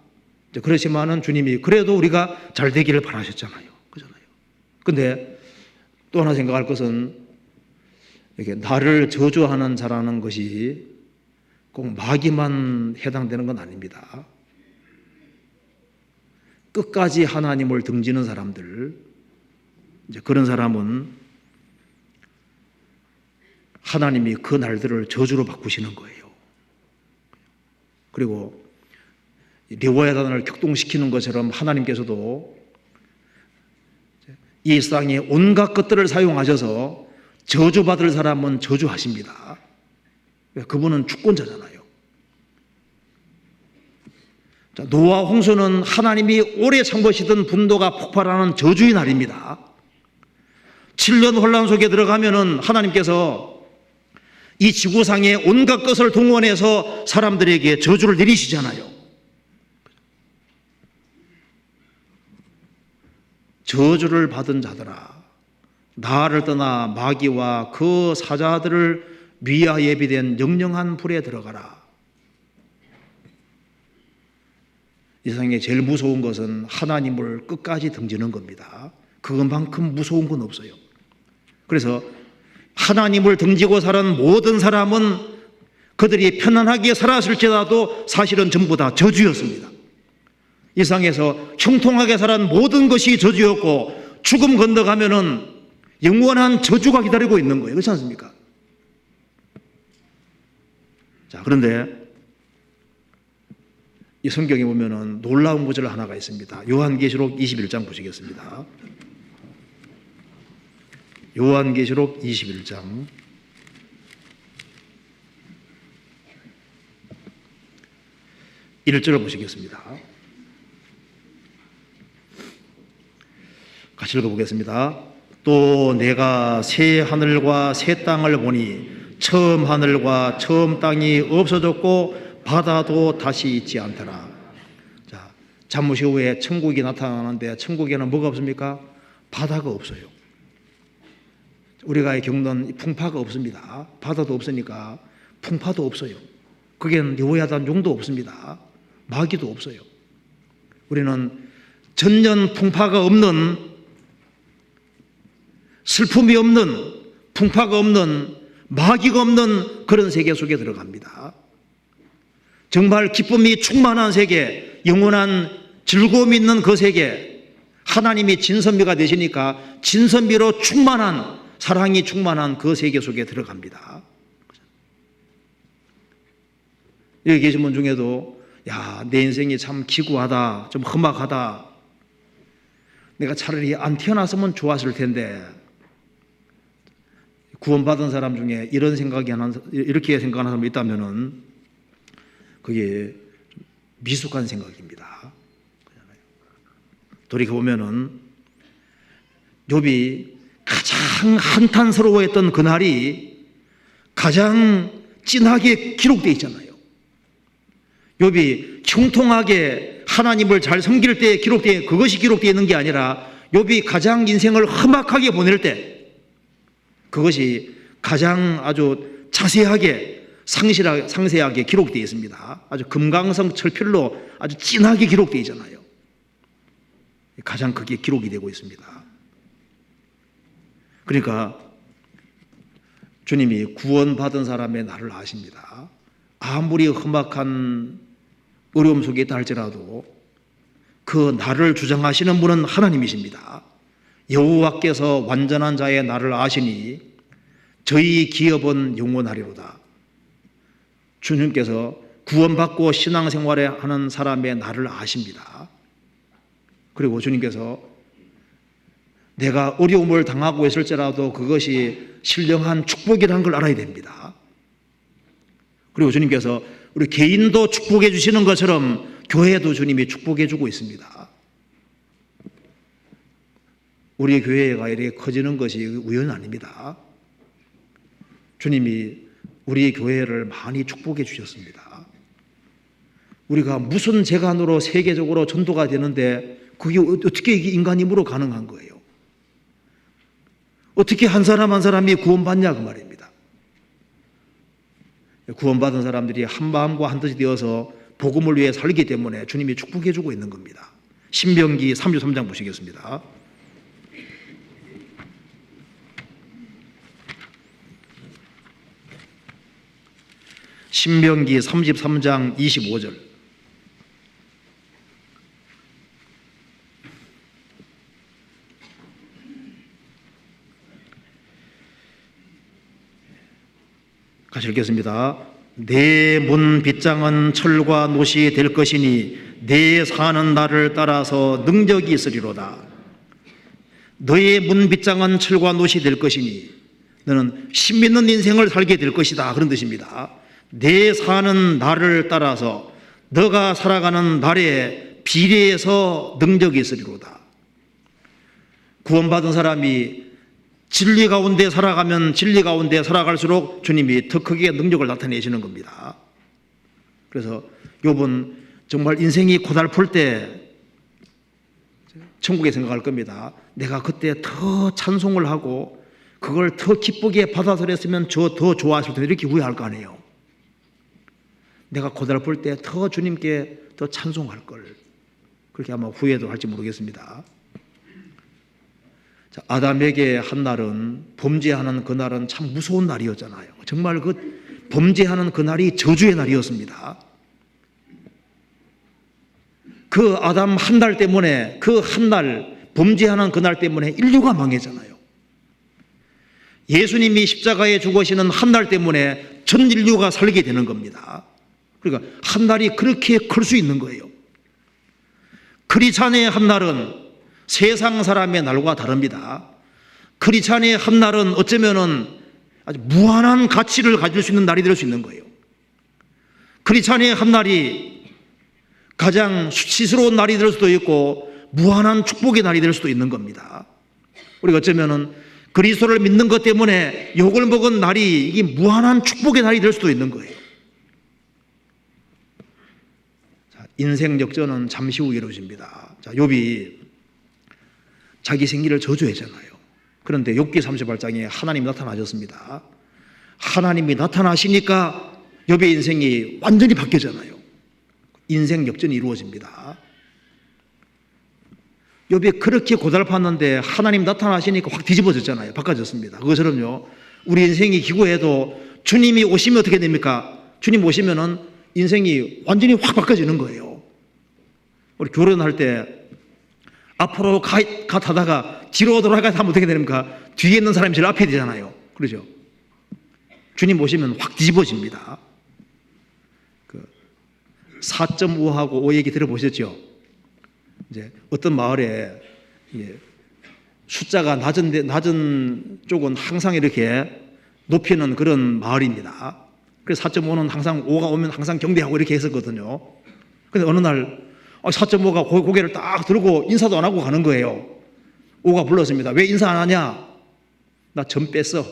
그렇지만은 주님이 그래도 우리가 잘 되기를 바라셨잖아요. 그렇잖아요. 근데 또 하나 생각할 것은 이렇게 나를 저주하는 자라는 것이 꼭 마귀만 해당되는 건 아닙니다. 끝까지 하나님을 등지는 사람들, 이제 그런 사람은 하나님이 그 날들을 저주로 바꾸시는 거예요. 그리고 레위아단을 격동시키는 것처럼 하나님께서도 이 세상에 온갖 것들을 사용하셔서 저주받을 사람은 저주하십니다. 그분은 주권자잖아요. 자, 노아 홍수는 하나님이 오래 참으시던 분노가 폭발하는 저주의 날입니다. 7년 혼란 속에 들어가면은 하나님께서 이 지구상의 온갖 것을 동원해서 사람들에게 저주를 내리시잖아요. 저주를 받은 자들아, 나를 떠나 마귀와 그 사자들을 위하여 예비된 영영한 불에 들어가라. 이 세상에 제일 무서운 것은 하나님을 끝까지 등지는 겁니다. 그것만큼 무서운 건 없어요. 그래서 하나님을 등지고 사는 모든 사람은 그들이 편안하게 살았을지라도 사실은 전부 다 저주였습니다. 이 세상에서 형통하게 살은 모든 것이 저주였고 죽음 건너가면은 영원한 저주가 기다리고 있는 거예요. 그렇지 않습니까? 자, 그런데 이 성경에 보면은 놀라운 구절 하나가 있습니다. 요한계시록 21장 보시겠습니다. 요한계시록 21장 1절을 보시겠습니다. 같이 읽어보겠습니다. 또 내가 새 하늘과 새 땅을 보니 처음 하늘과 처음 땅이 없어졌고 바다도 다시 있지 않더라. 자, 잠시 후에 천국이 나타나는데 천국에는 뭐가 없습니까? 바다가 없어요. 우리가 겪는 풍파가 없습니다. 바다도 없으니까 풍파도 없어요. 거기에는 레위아단 용도 없습니다. 마귀도 없어요. 우리는 전년 풍파가 없는, 슬픔이 없는, 풍파가 없는, 마귀가 없는 그런 세계 속에 들어갑니다. 정말 기쁨이 충만한 세계, 영원한 즐거움이 있는 그 세계, 하나님이 진선미가 되시니까 진선미로 충만한, 사랑이 충만한 그 세계 속에 들어갑니다. 여기 계신 분 중에도 야, 내 인생이 참 기구하다, 좀 험악하다, 내가 차라리 안 태어났으면 좋았을 텐데, 구원받은 사람 중에 이런 생각이 이렇게 생각하는 사람이 있다면은 그게 미숙한 생각입니다. 돌이켜보면은 욥이 가장 한탄스러워했던 그날이 가장 진하게 기록되어 있잖아요. 욥이 형통하게 하나님을 잘 섬길 때 그것이 기록되어 있는 게 아니라 욥이 가장 인생을 험악하게 보낼 때 그것이 가장 아주 자세하게 상세하게 기록되어 있습니다. 아주 금강석 철필로 아주 진하게 기록되어 있잖아요. 가장 크게 기록이 되고 있습니다. 그러니까 주님이 구원받은 사람의 나를 아십니다. 아무리 험악한 어려움 속에 있다 할지라도 그 나를 주장하시는 분은 하나님이십니다. 여호와께서 완전한 자의 나를 아시니 저희 기업은 영원하리로다. 주님께서 구원받고 신앙생활에 하는 사람의 나를 아십니다. 그리고 주님께서 내가 어려움을 당하고 있을지라도 그것이 신령한 축복이라는 걸 알아야 됩니다. 그리고 주님께서 우리 개인도 축복해 주시는 것처럼 교회도 주님이 축복해 주고 있습니다. 우리 교회가 이렇게 커지는 것이 우연 아닙니다. 주님이 우리 교회를 많이 축복해 주셨습니다. 우리가 무슨 재간으로 세계적으로 전도가 되는데 그게 어떻게 인간 힘으로 가능한 거예요? 어떻게 한 사람 한 사람이 구원받냐 그 말입니다. 구원받은 사람들이 한 마음과 한 뜻이 되어서 복음을 위해 살기 때문에 주님이 축복해 주고 있는 겁니다. 신명기 33장 보시겠습니다. 신명기 33장 25절. 같이 읽겠습니다. 내 문 빗장은 철과 노시 될 것이니 내 사는 날을 따라서 능력이 있으리로다. 너의 문 빗장은 철과 노시 될 것이니 너는 신밌는 인생을 살게 될 것이다, 그런 뜻입니다. 내 사는 날을 따라서 너가 살아가는 날에 비례해서 능력이 있으리로다. 구원받은 사람이 진리 가운데 살아가면 진리 가운데 살아갈수록 주님이 더 크게 능력을 나타내시는 겁니다. 그래서 욥은 정말 인생이 고달플 때 천국에 생각할 겁니다. 내가 그때 더 찬송을 하고 그걸 더 기쁘게 받아들였으면 저 더 좋아하실 텐데 이렇게 후회할 거 아니에요. 내가 고달플 때 더 주님께 더 찬송할 걸, 그렇게 아마 후회도 할지 모르겠습니다. 자, 아담에게 한 날은, 범죄하는 그 날은 참 무서운 날이었잖아요. 정말 그 범죄하는 그 날이 저주의 날이었습니다. 그 아담 한 날 때문에, 그 한 날 범죄하는 그 날 때문에 인류가 망했잖아요. 예수님이 십자가에 죽으시는 한 날 때문에 전 인류가 살게 되는 겁니다. 그러니까 한 날이 그렇게 클 수 있는 거예요. 크리스찬의 한 날은 세상 사람의 날과 다릅니다. 크리스찬의 한 날은 어쩌면은 아주 무한한 가치를 가질 수 있는 날이 될 수 있는 거예요. 크리스찬의 한 날이 가장 수치스러운 날이 될 수도 있고 무한한 축복의 날이 될 수도 있는 겁니다. 우리가 어쩌면은 그리스도를 믿는 것 때문에 욕을 먹은 날이 이게 무한한 축복의 날이 될 수도 있는 거예요. 자, 인생 역전은 잠시 후 이루어집니다. 자, 욥이 자기 생기를 저주했잖아요. 그런데 욥기 38장에 하나님이 나타나셨습니다. 하나님이 나타나시니까 욥의 인생이 완전히 바뀌었잖아요. 인생 역전이 이루어집니다. 욥이 그렇게 고달팠는데 하나님 나타나시니까 확 뒤집어졌잖아요. 바꿔졌습니다. 그것처럼요, 우리 인생이 기구해도 주님이 오시면 어떻게 됩니까? 주님 오시면은 인생이 완전히 확 바꿔지는 거예요. 우리 결혼할 때 앞으로 가다가 뒤로 돌아가서 하면 어떻게 됩니까? 뒤에 있는 사람이 제일 앞에 되잖아요. 그러죠? 주님 오시면 확 뒤집어집니다. 4.5하고 5 얘기 들어보셨죠? 이제 어떤 마을에 숫자가 낮은 쪽은 항상 이렇게 높이는 그런 마을입니다. 그래서 4.5는 항상 5가 오면 항상 경배하고 이렇게 했었거든요. 근데 어느 날 4.5가 고개를 딱 들고 인사도 안 하고 가는 거예요. 5가 불렀습니다. 왜 인사 안 하냐? 나 점 뺐어.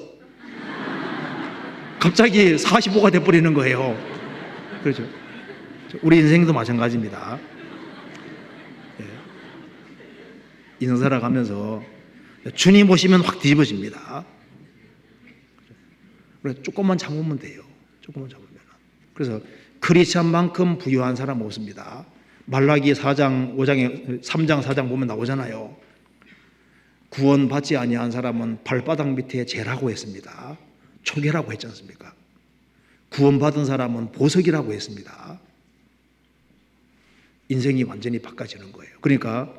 갑자기 45가 돼버리는 거예요. 그렇죠. 우리 인생도 마찬가지입니다. 인생 살아가면서 주님 오시면 확 뒤집어집니다. 조금만 참으면 돼요. 조금만 참으면. 그래서 크리스찬만큼 부유한 사람 없습니다. 말라기 4장 5장에 3장 4장 보면 나오잖아요. 구원받지 아니한 사람은 발바닥 밑에 재라고 했습니다. 초계라고 했지 않습니까? 구원받은 사람은 보석이라고 했습니다. 인생이 완전히 바꿔지는 거예요. 그러니까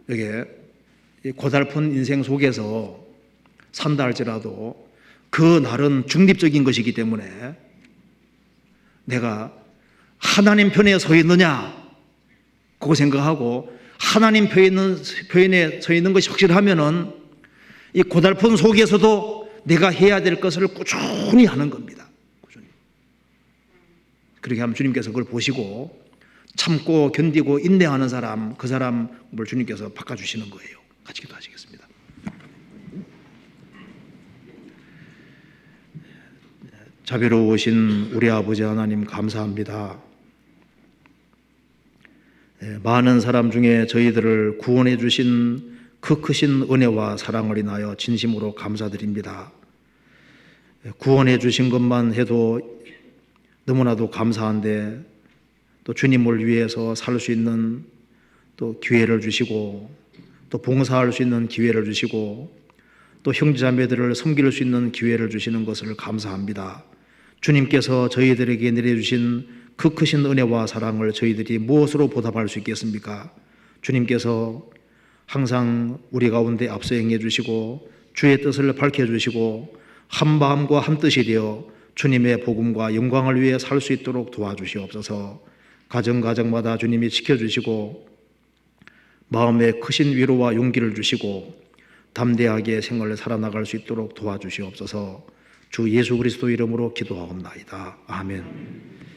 이게 고달픈 인생 속에서 산다 할지라도 그 날은 중립적인 것이기 때문에 내가 하나님 편에 서 있느냐 그거 생각하고 하나님 편에 서 있는 것이 확실하면은 이 고달픈 속에서도 내가 해야 될 것을 꾸준히 하는 겁니다. 꾸준히. 그렇게 하면 주님께서 그걸 보시고 참고 견디고 인내하는 사람, 그 사람을 주님께서 바꿔주시는 거예요. 같이 기도하시겠습니다. 자비로우신 우리 아버지 하나님 감사합니다. 많은 사람 중에 저희들을 구원해 주신 그 크신 은혜와 사랑을 인하여 진심으로 감사드립니다. 구원해 주신 것만 해도 너무나도 감사한데 또 주님을 위해서 살 수 있는 또 기회를 주시고 또 봉사할 수 있는 기회를 주시고 또 형제자매들을 섬길 수 있는 기회를 주시는 것을 감사합니다. 주님께서 저희들에게 내려주신 그 크신 은혜와 사랑을 저희들이 무엇으로 보답할 수 있겠습니까? 주님께서 항상 우리 가운데 앞서 행해 주시고 주의 뜻을 밝혀 주시고 한 마음과 한 뜻이 되어 주님의 복음과 영광을 위해 살 수 있도록 도와주시옵소서. 가정마다 주님이 지켜주시고 마음에 크신 위로와 용기를 주시고 담대하게 생활을 살아나갈 수 있도록 도와주시옵소서. 주 예수 그리스도 이름으로 기도하옵나이다. 아멘.